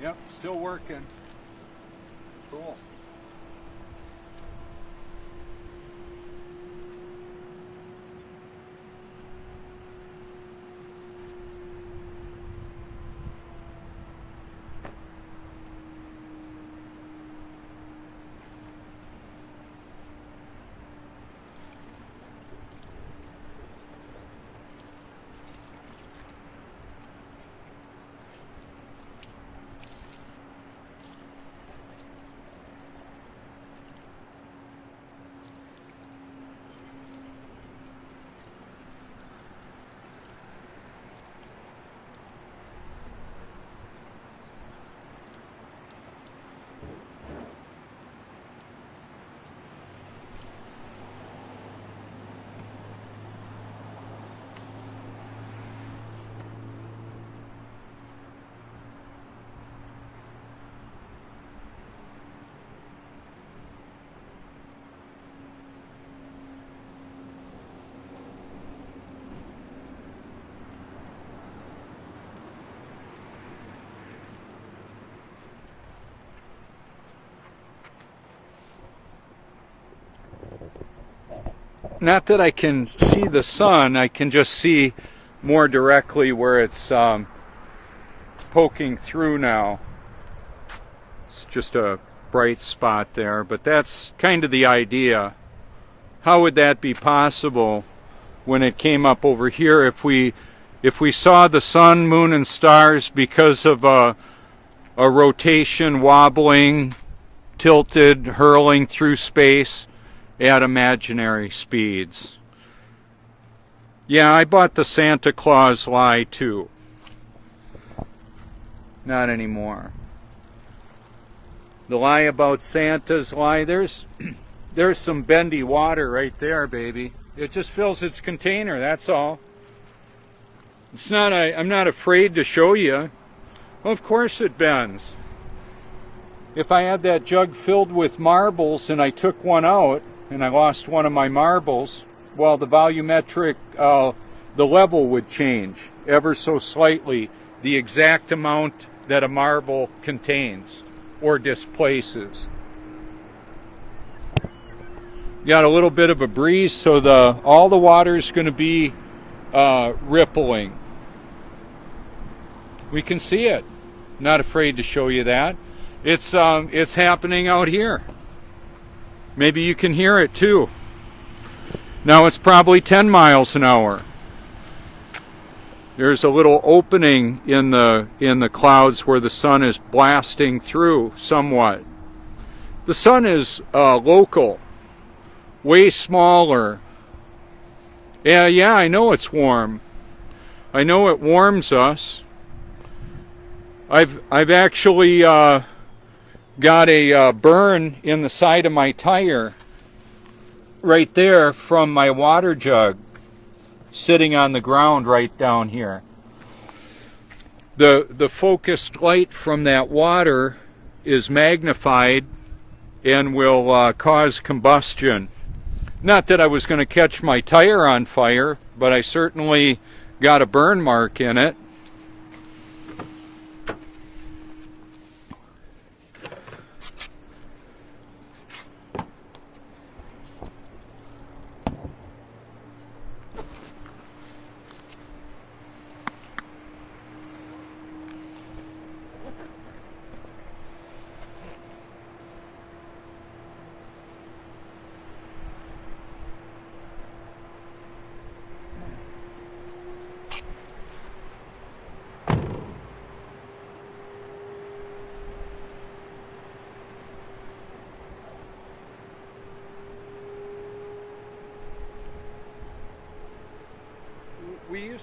S1: Yep, still working. Cool. Not that I can see the sun, I can just see more directly where it's poking through now. It's just a bright spot there, but that's kind of the idea. How would that be possible when it came up over here if we saw the sun, moon, and stars because of a rotation, wobbling, tilted, hurling through space at imaginary speeds? Yeah, I bought the Santa Claus lie too. Not anymore. The lie about Santa's lie, there's some bendy water right there, baby. It just fills its container, that's all. It's not, I'm not afraid to show you. Well, of course it bends. If I had that jug filled with marbles and I took one out and I lost one of my marbles, well, the volumetric, the level would change ever so slightly, the exact amount that a marble contains or displaces. Got a little bit of a breeze, so all the water is going to be rippling. We can see it. Not afraid to show you that. It's happening out here. Maybe you can hear it too. Now it's probably 10 miles an hour. There's a little opening in the clouds where the sun is blasting through somewhat. The sun is local, way smaller. Yeah, I know it's warm. I know it warms us. I've actually got a burn in the side of my tire right there from my water jug sitting on the ground right down here. The focused light from that water is magnified and will cause combustion. Not that I was going to catch my tire on fire, but I certainly got a burn mark in it.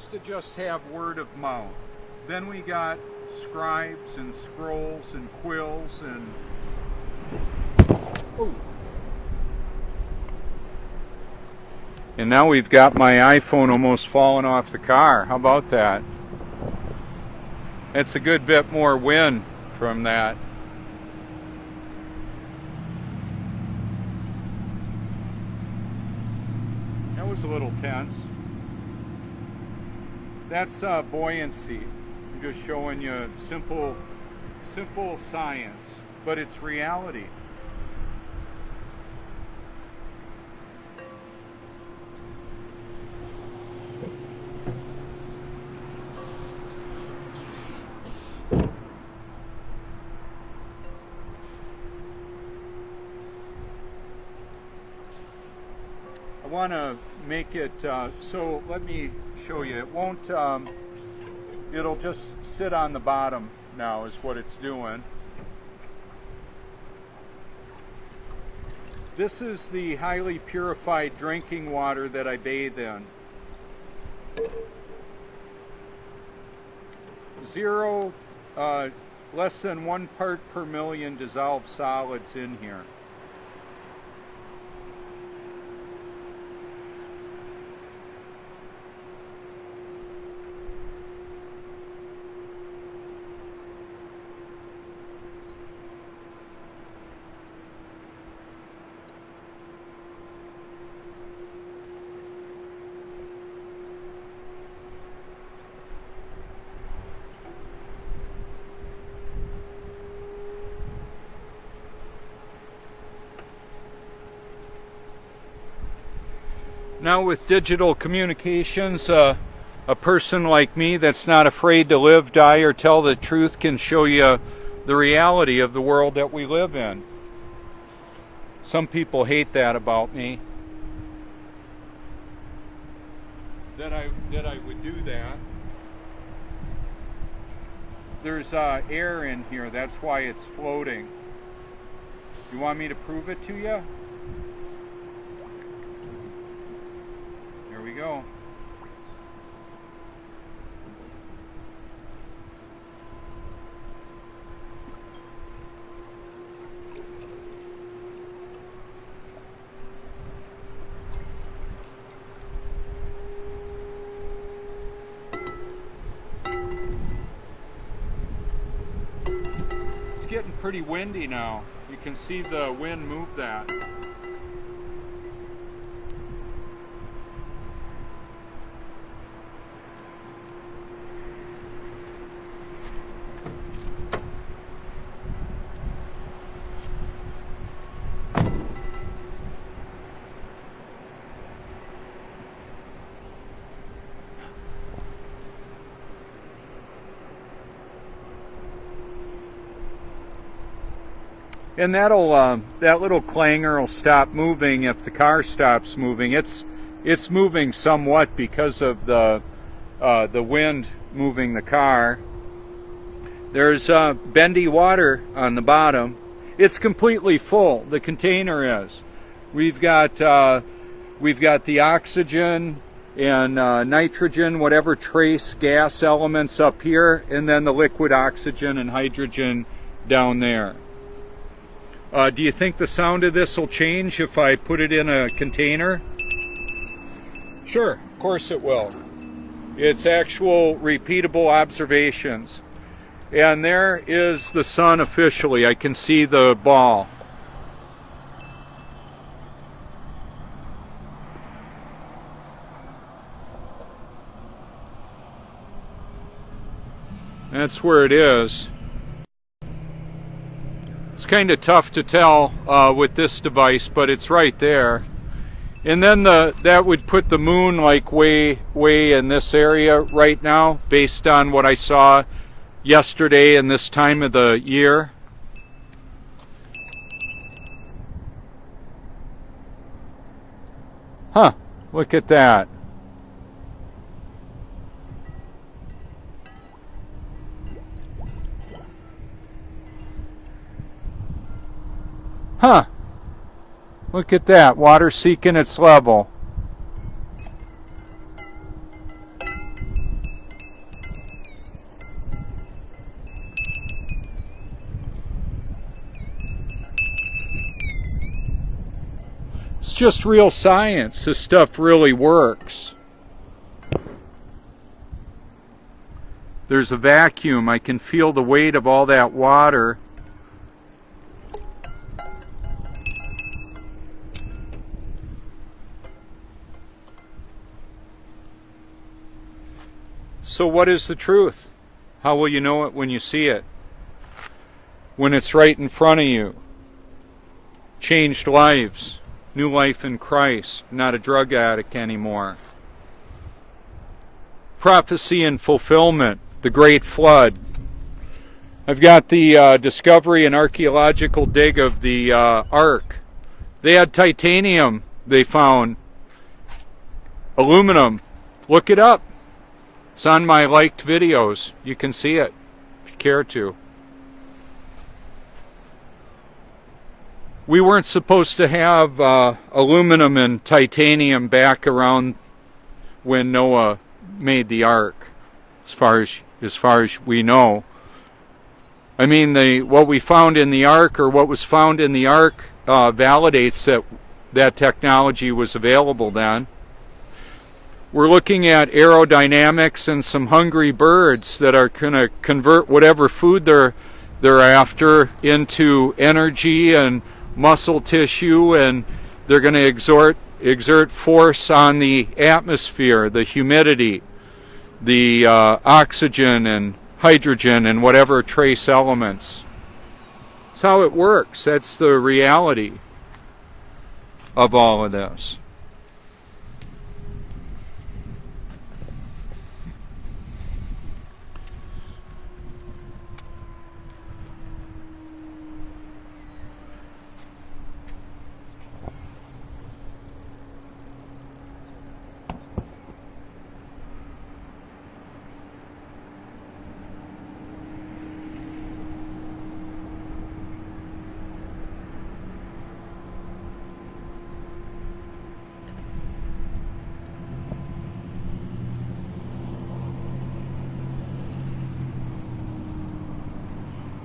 S1: used to just have word of mouth. Then we got scribes and scrolls and quills and... Ooh. And now we've got my iPhone almost falling off the car. How about that? It's a good bit more wind from that. That was a little tense. That's buoyancy. I'm just showing you simple science, but it's reality. I want to make it so let me show you. It won't it'll just sit on the bottom now is what it's doing. This is the highly purified drinking water that I bathe in. Zero, less than 1 part per million dissolved solids in here. Now with digital communications, a person like me that's not afraid to live, die, or tell the truth can show you the reality of the world that we live in. Some people hate that about me, that I would do that. There's air in here, that's why it's floating. You want me to prove it to you? Here we go. It's getting pretty windy now. You can see the wind move that. And that'll that little clanger will stop moving if the car stops moving. It's moving somewhat because of the wind moving the car. There's bendy water on the bottom. It's completely full. The container is. We've got the oxygen and nitrogen, whatever trace gas elements up here, and then the liquid oxygen and hydrogen down there. Do you think the sound of this will change if I put it in a container? Sure, of course it will. It's actual repeatable observations. And there is the sun officially. I can see the ball. That's where it is. It's kind of tough to tell with this device, but it's right there. And then that would put the moon like way in this area right now, based on what I saw yesterday and this time of the year. Huh, look at that. Huh. Look at that. Water seeking its level. just real science. This stuff really works. There's a vacuum. I can feel the weight of all that water. So what is the truth? How will you know it when you see it? When it's right in front of you. Changed lives. New life in Christ. Not a drug addict anymore. Prophecy and fulfillment. The Great Flood. I've got the discovery and archaeological dig of the Ark. They had titanium they found. Aluminum. Look it up. It's on my liked videos. You can see it if you care to. We weren't supposed to have aluminum and titanium back around when Noah made the ark, as far as we know. I mean, what we found in the ark, or what was found in the ark, validates that technology was available then. We're looking at aerodynamics and some hungry birds that are going to convert whatever food they're after into energy and muscle tissue, and they're going to exert force on the atmosphere, the humidity, the oxygen and hydrogen and whatever trace elements. That's how it works. That's the reality of all of this.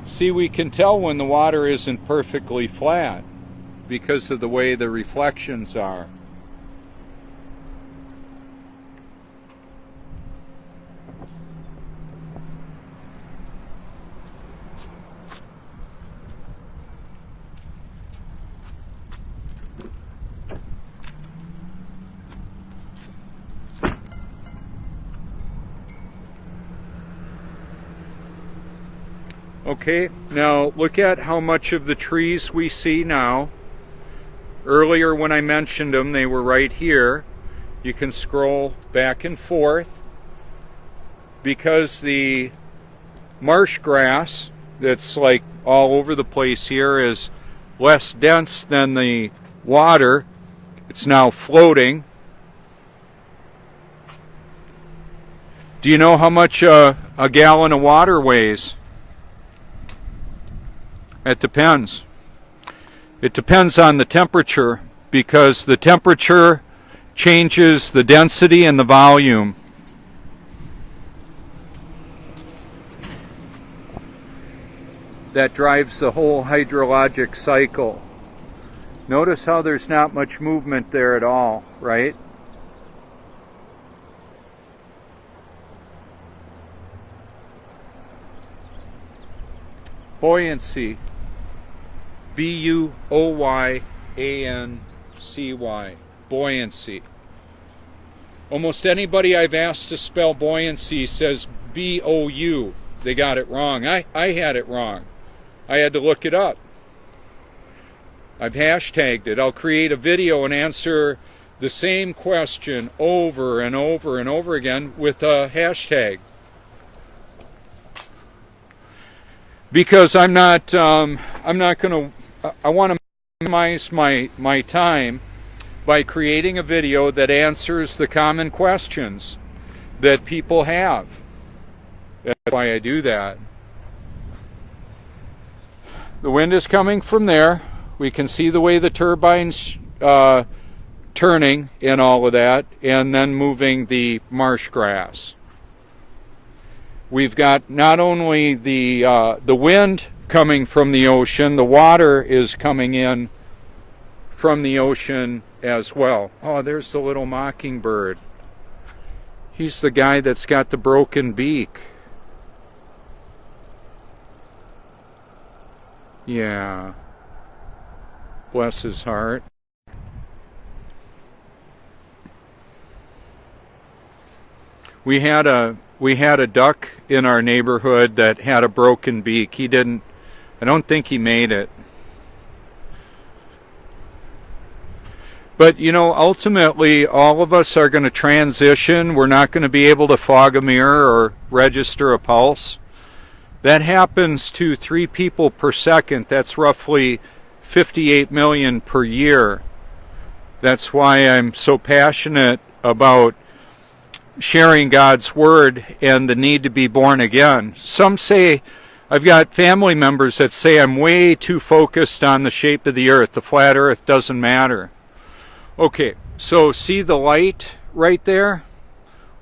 S1: See, we can tell when the water isn't perfectly flat because of the way the reflections are. Okay, now look at how much of the trees we see now. Earlier when I mentioned them, they were right here. You can scroll back and forth because the marsh grass that's like all over the place here is less dense than the water. It's now floating. Do you know how much a gallon of water weighs? It depends. It depends on the temperature, because the temperature changes the density and the volume. That drives the whole hydrologic cycle. Notice how there's not much movement there at all, right? Buoyancy. B-U-O-Y-A-N-C-Y. Buoyancy. Almost anybody I've asked to spell buoyancy says B-O-U. They got it wrong. I had it wrong. I had to look it up. I've hashtagged it. I'll create a video and answer the same question over and over and over again with a hashtag. Because I'm not going to, I want to minimize my time by creating a video that answers the common questions that people have. That's why I do that. The wind is coming from there. We can see the way the turbine's turning and all of that, and then moving the marsh grass. We've got not only the wind coming from the ocean, the water is coming in from the ocean as well. Oh, there's the little mockingbird. He's the guy that's got the broken beak. Yeah. Bless his heart. We had a duck in our neighborhood that had a broken beak. I don't think he made it. But, you know, ultimately, all of us are going to transition. We're not going to be able to fog a mirror or register a pulse. That happens to 3 people per second. That's roughly 58 million per year. That's why I'm so passionate about sharing God's Word and the need to be born again. Some say, I've got family members that say I'm way too focused on the shape of the earth. The flat earth doesn't matter. Okay, so see the light right there?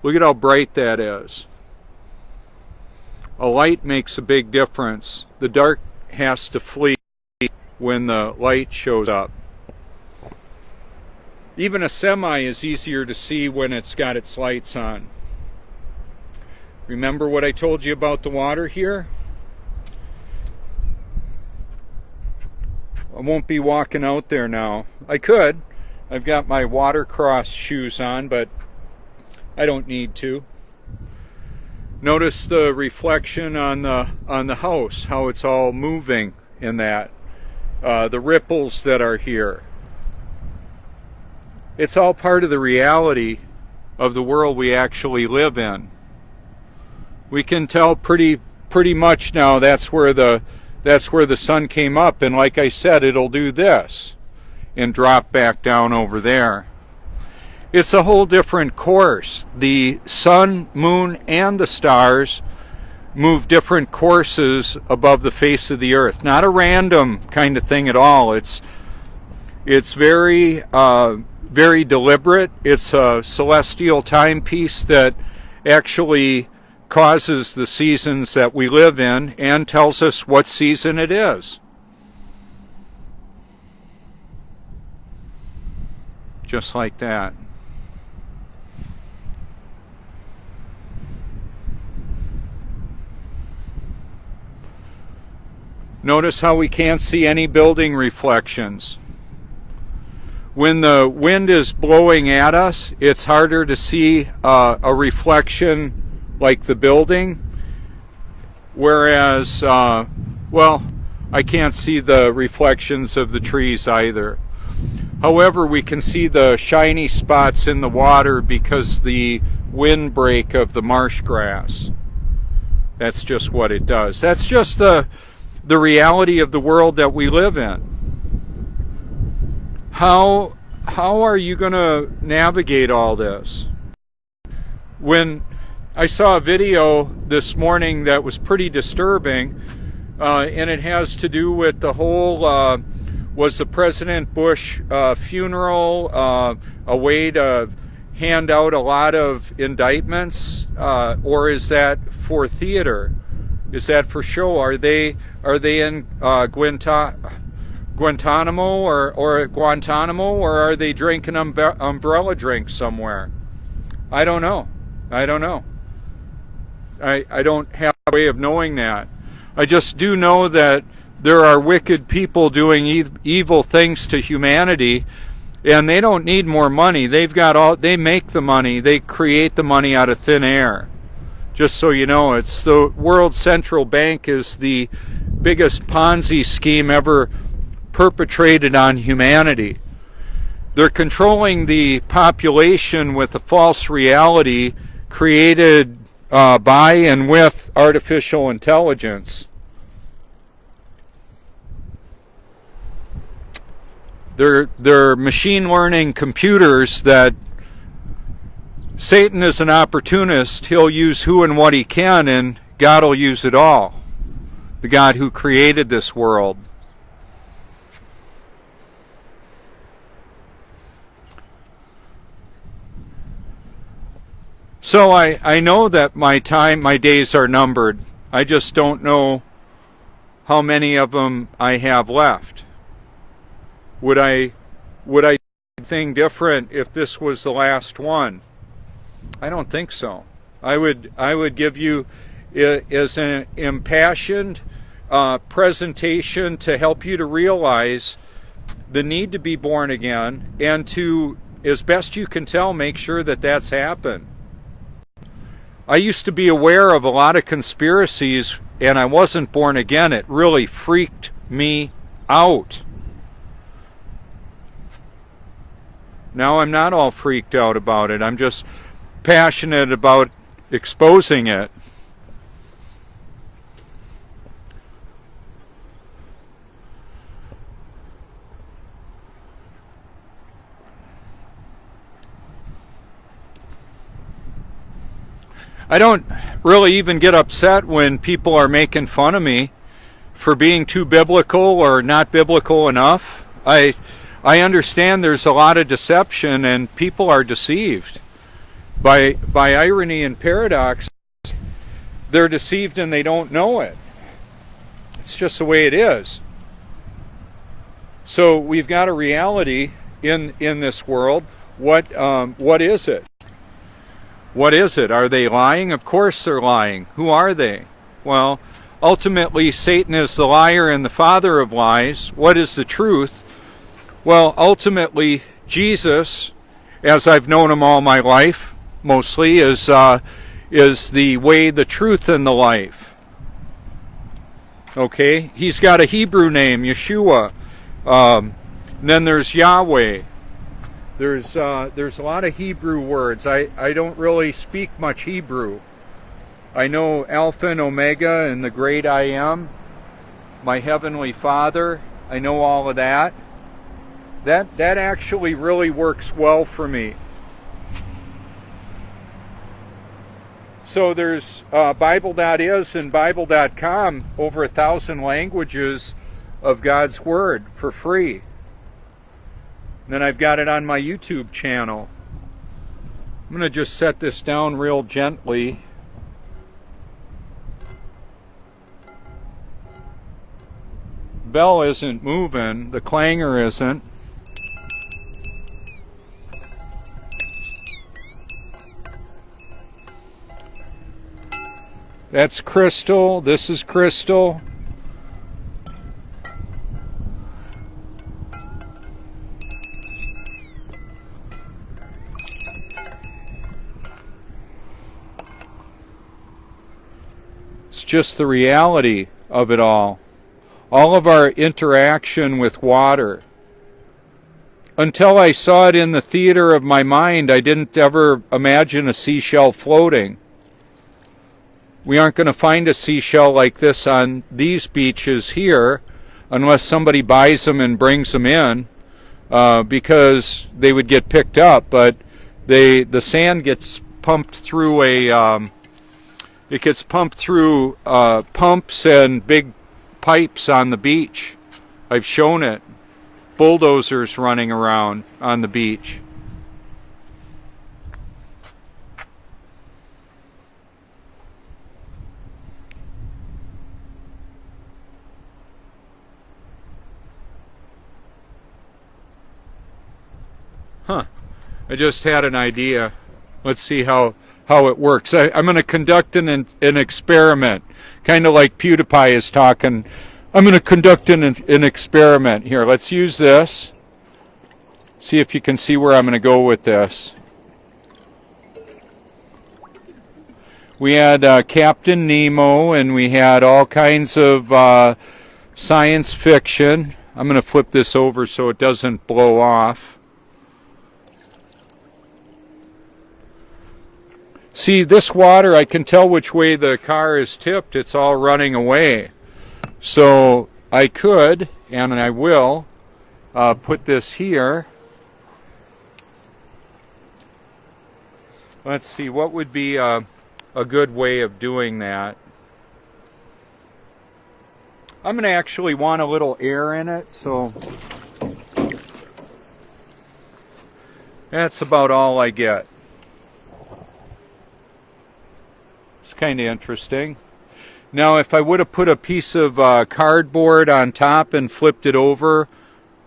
S1: Look at how bright that is. A light makes a big difference. The dark has to flee when the light shows up. Even a semi is easier to see when it's got its lights on. Remember what I told you about the water here? I won't be walking out there now. I could. I've got my watercross shoes on, but I don't need to. Notice the reflection on the house, how it's all moving in that. The ripples that are here. It's all part of the reality of the world we actually live in. We can tell pretty much now that's where the sun came up, and like I said, it'll do this and drop back down over there. It's a whole different course. The sun, moon, and the stars move different courses above the face of the earth. Not a random kind of thing at all. It's very very deliberate. It's a celestial timepiece that actually causes the seasons that we live in and tells us what season it is. Just like that. Notice how we can't see any building reflections. When the wind is blowing at us, it's harder to see a reflection like the building. Whereas, well, I can't see the reflections of the trees either. However, we can see the shiny spots in the water because the windbreak of the marsh grass. That's just what it does. That's just the reality of the world that we live in. How are you going to navigate all this? When I saw a video this morning that was pretty disturbing, and it has to do with the whole, was the President Bush funeral a way to hand out a lot of indictments, or is that for theater? Is that for show? Are they in Guantanamo or Guantanamo, or are they drinking umbrella drinks somewhere? I don't know. I don't have a way of knowing that. I just do know that there are wicked people doing evil things to humanity, and they don't need more money. They make the money. They create the money out of thin air. Just so you know, it's the World Central Bank is the biggest Ponzi scheme ever perpetrated on humanity. They're controlling the population with a false reality created by and with artificial intelligence. They're machine learning computers that Satan is an opportunist. He'll use who and what he can, and God will use it all. The God who created this world. So I know that my days are numbered. I just don't know how many of them I have left. Would I anything different if this was the last one? I don't think so. I would give you as an impassioned presentation to help you to realize the need to be born again, and to, as best you can tell, make sure that that's happened. I used to be aware of a lot of conspiracies, and I wasn't born again. It really freaked me out. Now I'm not all freaked out about it. I'm just passionate about exposing it. I don't really even get upset when people are making fun of me for being too biblical or not biblical enough. I understand there's a lot of deception and people are deceived. By irony and paradox, they're deceived and they don't know it. It's just the way it is. So we've got a reality in this world. What is it? What is it? Are they lying? Of course they're lying. Who are they? Well, ultimately Satan is the liar and the father of lies. What is the truth? Well, ultimately Jesus, as I've known him all my life, mostly, is the way, the truth, and the life. Okay? He's got a Hebrew name, Yeshua. Then there's Yahweh. There's a lot of Hebrew words. I don't really speak much Hebrew. I know Alpha and Omega and the great I am, my Heavenly Father. I know all of that. That actually really works well for me. So there's Bible.is and Bible.com, over 1,000 languages of God's Word for free. And then I've got it on my YouTube channel. I'm going to just set this down real gently. Bell isn't moving, the clanger isn't. That's Crystal, this is Crystal. It's just the reality of it all. All of our interaction with water. Until I saw it in the theater of my mind, I didn't ever imagine a seashell floating. We aren't going to find a seashell like this on these beaches here unless somebody buys them and brings them in, because they would get picked up. But the sand gets pumped through pumps and big pipes on the beach. I've shown it. Bulldozers running around on the beach. I just had an idea. Let's see how it works. I'm going to conduct an experiment, kind of like PewDiePie is talking. I'm going to conduct an experiment here. Let's use this. See if you can see where I'm going to go with this. We had Captain Nemo, and we had all kinds of science fiction. I'm going to flip this over so it doesn't blow off. See, this water, I can tell which way the car is tipped. It's all running away. So I could, and I will, put this here. Let's see, what would be a good way of doing that? I'm going to actually want a little air in it, so that's about all I get. It's kind of interesting. Now, if I would have put a piece of cardboard on top and flipped it over,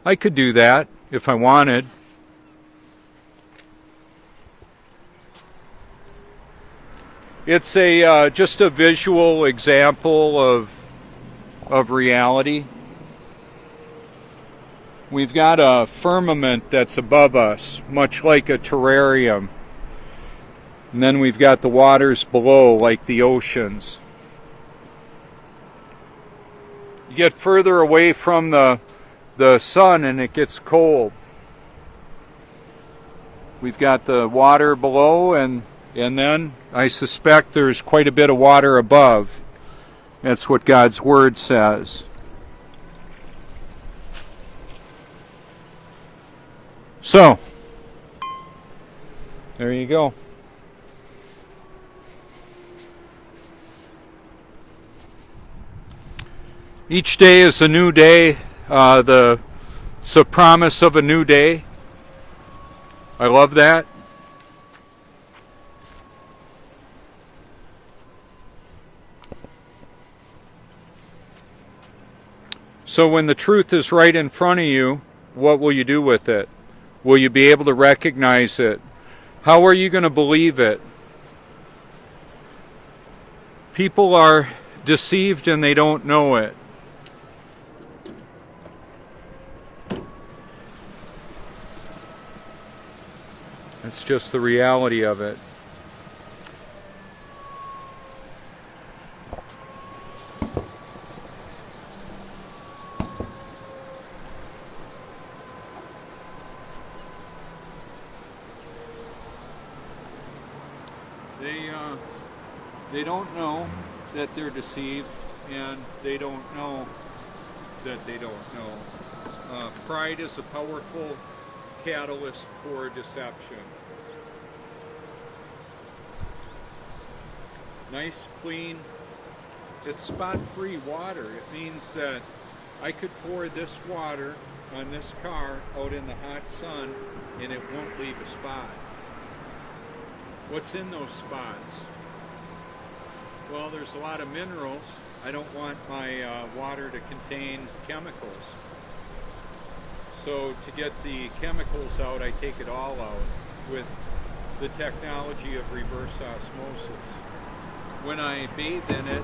S1: I could do that if I wanted. It's a just a visual example of reality. We've got a firmament that's above us, much like a terrarium. And then we've got the waters below, like the oceans. You get further away from the sun and it gets cold. We've got the water below, and then I suspect there's quite a bit of water above. That's what God's Word says. So, there you go. Each day is a new day. It's a promise of a new day. I love that. So when the truth is right in front of you, what will you do with it? Will you be able to recognize it? How are you going to believe it? People are deceived and they don't know it. It's just the reality of it. They don't know that they're deceived, and they don't know that they don't know. Pride is a powerful catalyst for deception. Nice, clean, it's spot-free water. It means that I could pour this water on this car out in the hot sun and it won't leave a spot. What's in those spots? Well, there's a lot of minerals. I don't want my water to contain chemicals. So to get the chemicals out, I take it all out with the technology of reverse osmosis. When I bathe in it,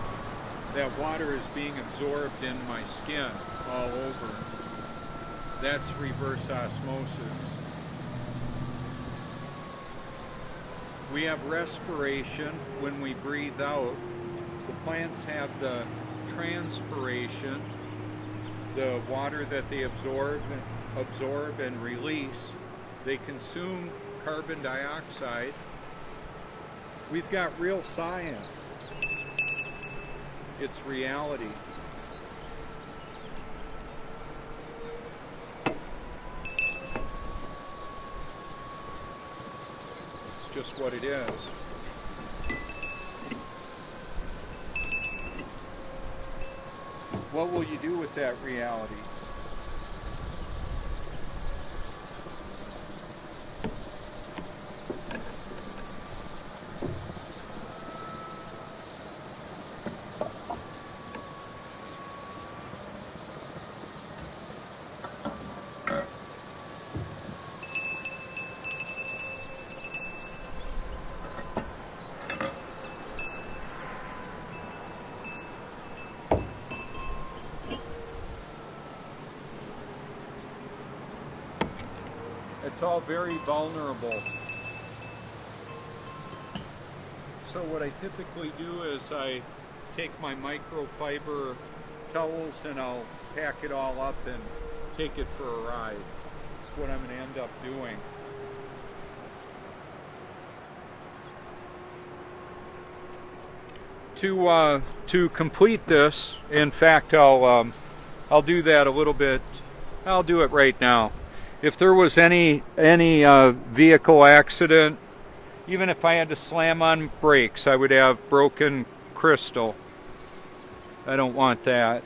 S1: that water is being absorbed in my skin all over. That's reverse osmosis. We have respiration when we breathe out. The plants have the transpiration, the water that they absorb and release. They consume carbon dioxide. We've got real science. It's reality. It's just what it is. What will you do with that reality? It's all very vulnerable. So what I typically do is I take my microfiber towels and I'll pack it all up and take it for a ride. That's what I'm going to end up doing. To complete this, in fact, I'll do that a little bit. I'll do it right now. If there was any vehicle accident, even if I had to slam on brakes, I would have broken crystal. I don't want that.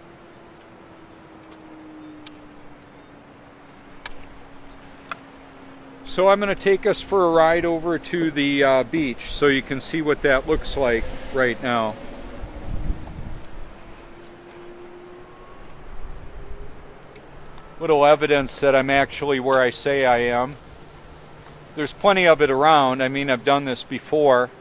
S1: So I'm going to take us for a ride over to the beach so you can see what that looks like right now. Little evidence that I'm actually where I say I am. There's plenty of it around. I mean, I've done this before.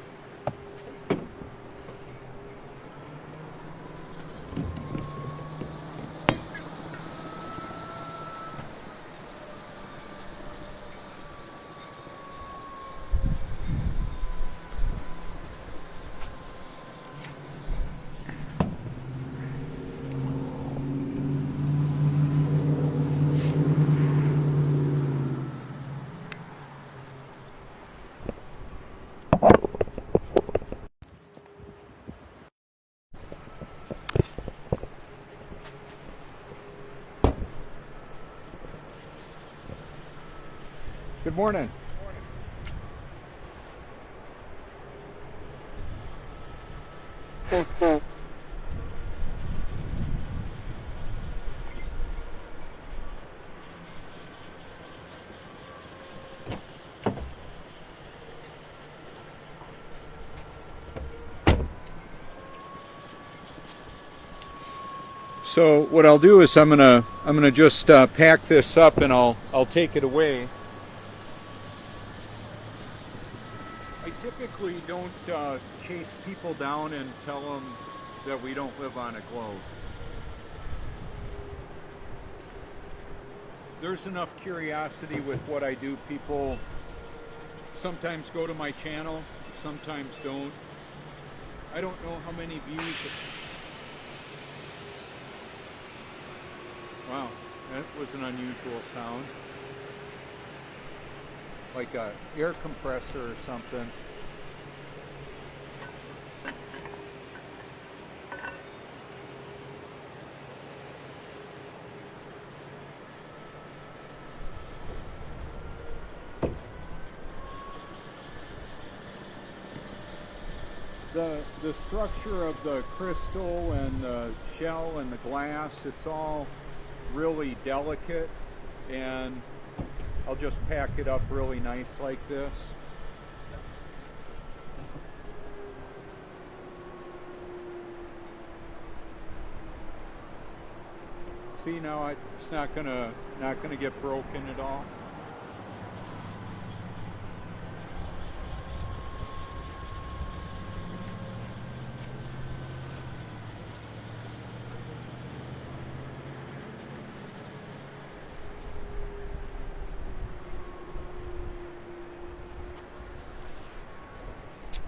S1: Good morning. So what I'll do is I'm gonna just pack this up and I'll take it away. I typically don't chase people down and tell them that we don't live on a globe. There's enough curiosity with what I do. People sometimes go to my channel, sometimes don't. I don't know how many views. Wow, that was an unusual sound. Like a air compressor or something. The structure of the crystal and the shell and the glass, it's all really delicate, and I'll just pack it up really nice like this. See, now it's not gonna get broken at all.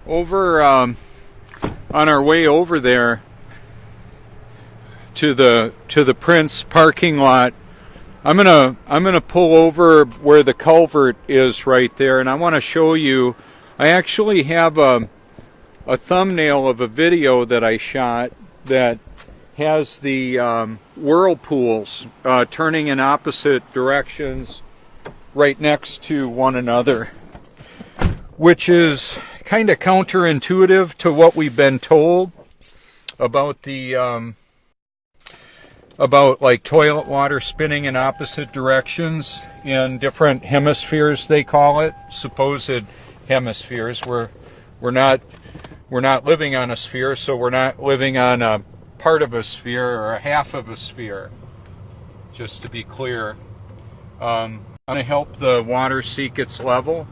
S1: Over on our way over there to the Prince parking lot, I'm gonna pull over where the culvert is right there, and I want to show you. I actually have a thumbnail of a video that I shot that has the whirlpools turning in opposite directions right next to one another, which is kind of counterintuitive to what we've been told about the about like toilet water spinning in opposite directions in different hemispheres, they call it, supposed hemispheres. We're not living on a sphere, so we're not living on a part of a sphere or a half of a sphere, just to be clear. I'm going to help the water seek its level.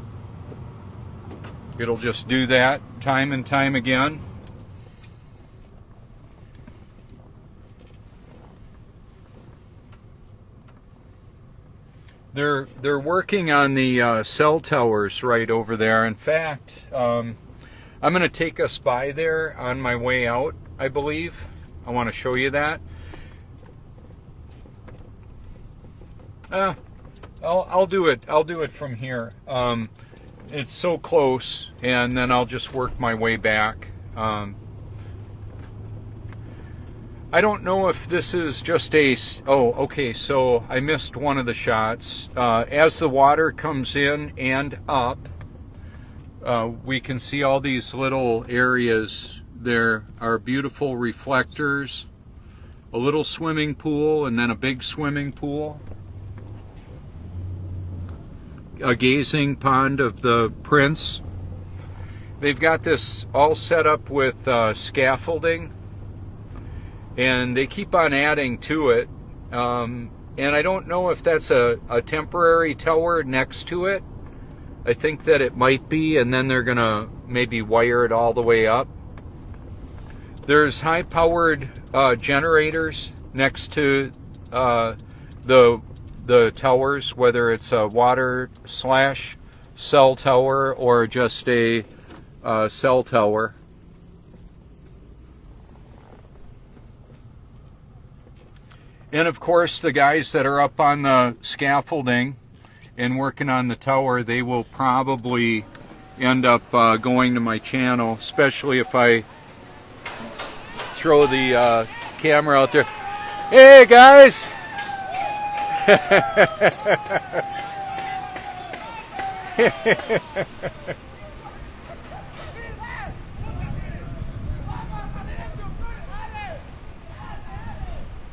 S1: It'll just do that time and time again. They're working on the cell towers right over there. In fact, I'm going to take us by there on my way out, I believe. I want to show you that. I'll do it. I'll do it from here. It's so close, and then I'll just work my way back. I don't know if this is just a... Oh, okay, so I missed one of the shots. As the water comes in and up, we can see all these little areas. There are beautiful reflectors, a little swimming pool, and then a big swimming pool. A gazing pond of the Prince. They've got this all set up with scaffolding, and they keep on adding to it. And I don't know if that's a temporary tower next to it. I think that it might be, and then they're gonna maybe wire it all the way up. There's high-powered generators next to the towers, whether it's a water/cell tower or just a cell tower. And of course, the guys that are up on the scaffolding and working on the tower, they will probably end up going to my channel, especially if I throw the camera out there. Hey guys!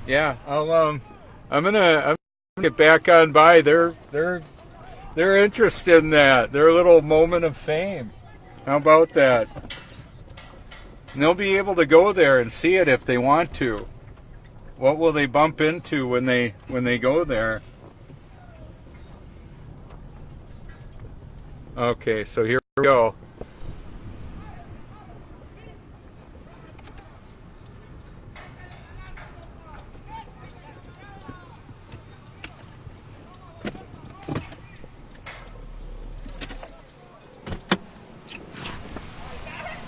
S1: Yeah, I'm gonna get back on by. They're interested in that. Their little moment of fame. How about that? And they'll be able to go there and see it if they want to. What will they bump into when they go there? Okay, so here we go.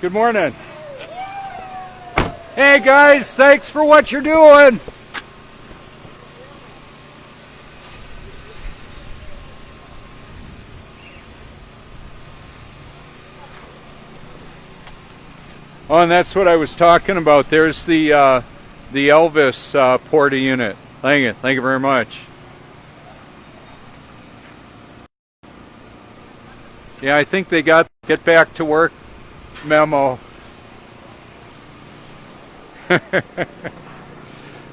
S1: Good morning. Hey guys, thanks for what you're doing. Oh, and that's what I was talking about. There's the Elvis Porta unit. Thank you very much. Yeah, I think they got get back to work memo.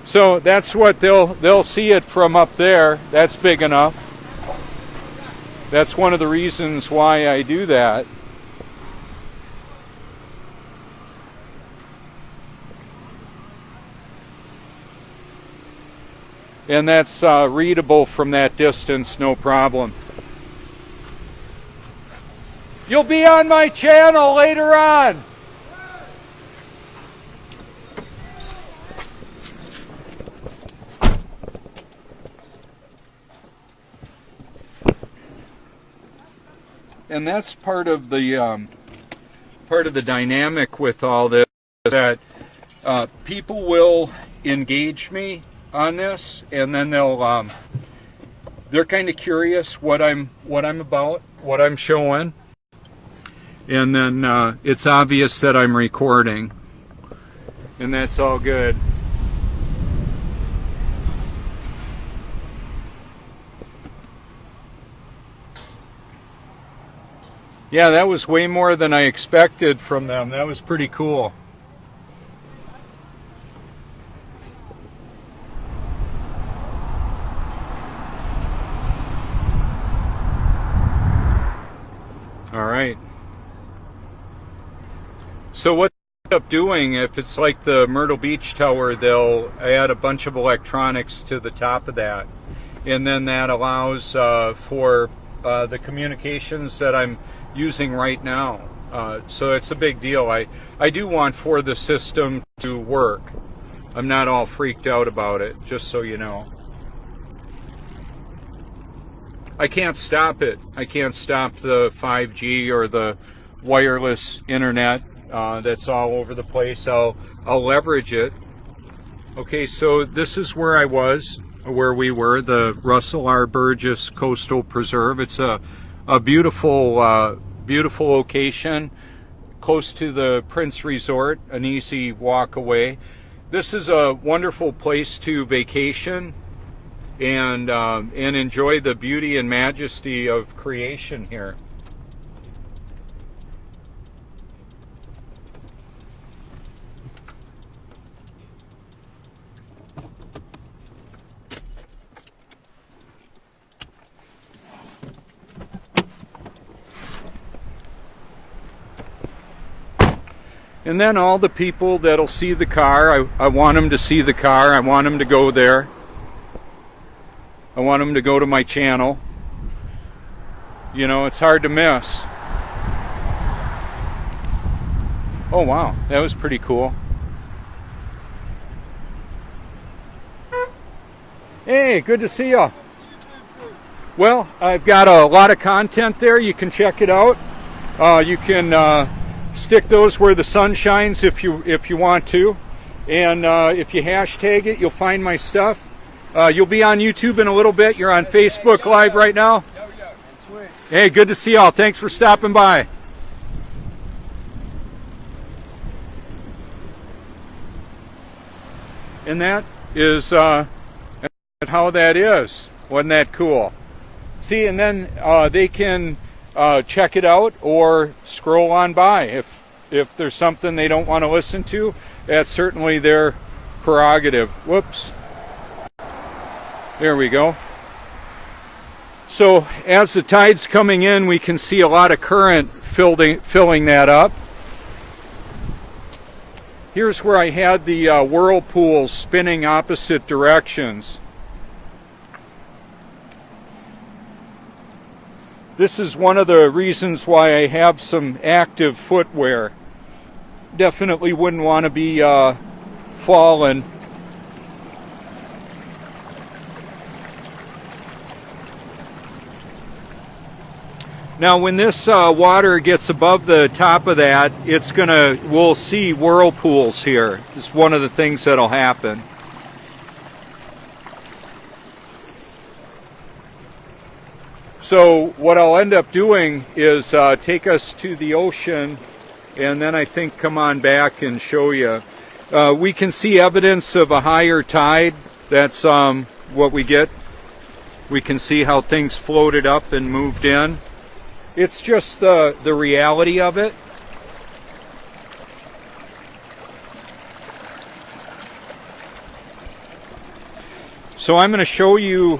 S1: So that's what they'll see it from up there. That's big enough. That's one of the reasons why I do that. And that's readable from that distance, no problem. You'll be on my channel later on. And that's part of the dynamic with all this, that people will engage me on this, and then they're kind of curious what I'm about, what I'm showing, and then it's obvious that I'm recording, and that's all good. Yeah, that was way more than I expected from them. That was pretty cool. All right. So what they end up doing, if it's like the Myrtle Beach Tower, they'll add a bunch of electronics to the top of that. And then that allows for the communications that I'm using right now. So it's a big deal. I do want for the system to work. I'm not all freaked out about it, just so you know. I can't stop it. I can't stop the 5G or the wireless internet that's all over the place. I'll leverage it. Okay, so this is where we were, the Russell R. Burgess Coastal Preserve. It's a beautiful, beautiful location, close to the Prince Resort, an easy walk away. This is a wonderful place to vacation and enjoy the beauty and majesty of creation here. And then all the people that'll see the car, I want them to see the car. I want them to go there. I want them to go to my channel. You know, it's hard to miss. Oh wow, that was pretty cool. Hey, good to see you. Well, I've got a lot of content there. You can check it out. You can stick those where the sun shines if you want to, and if you hashtag it, you'll find my stuff. You'll be on YouTube in a little bit. You're on Facebook Live right now. Hey, good to see y'all. Thanks for stopping by. And that is how that is. Wasn't that cool? See, and then they can check it out or scroll on by. If there's something they don't want to listen to, that's certainly their prerogative. Whoops. There we go. So as the tide's coming in, we can see a lot of current filling that up. Here's where I had the whirlpools spinning opposite directions. This is one of the reasons why I have some active footwear. Definitely wouldn't want to be falling. Now when this water gets above the top of that, we'll see whirlpools here. It's one of the things that'll happen. So what I'll end up doing is take us to the ocean and then I think come on back and show you. We can see evidence of a higher tide. That's what we get. We can see how things floated up and moved in. It's just the reality of it. So I'm going to show you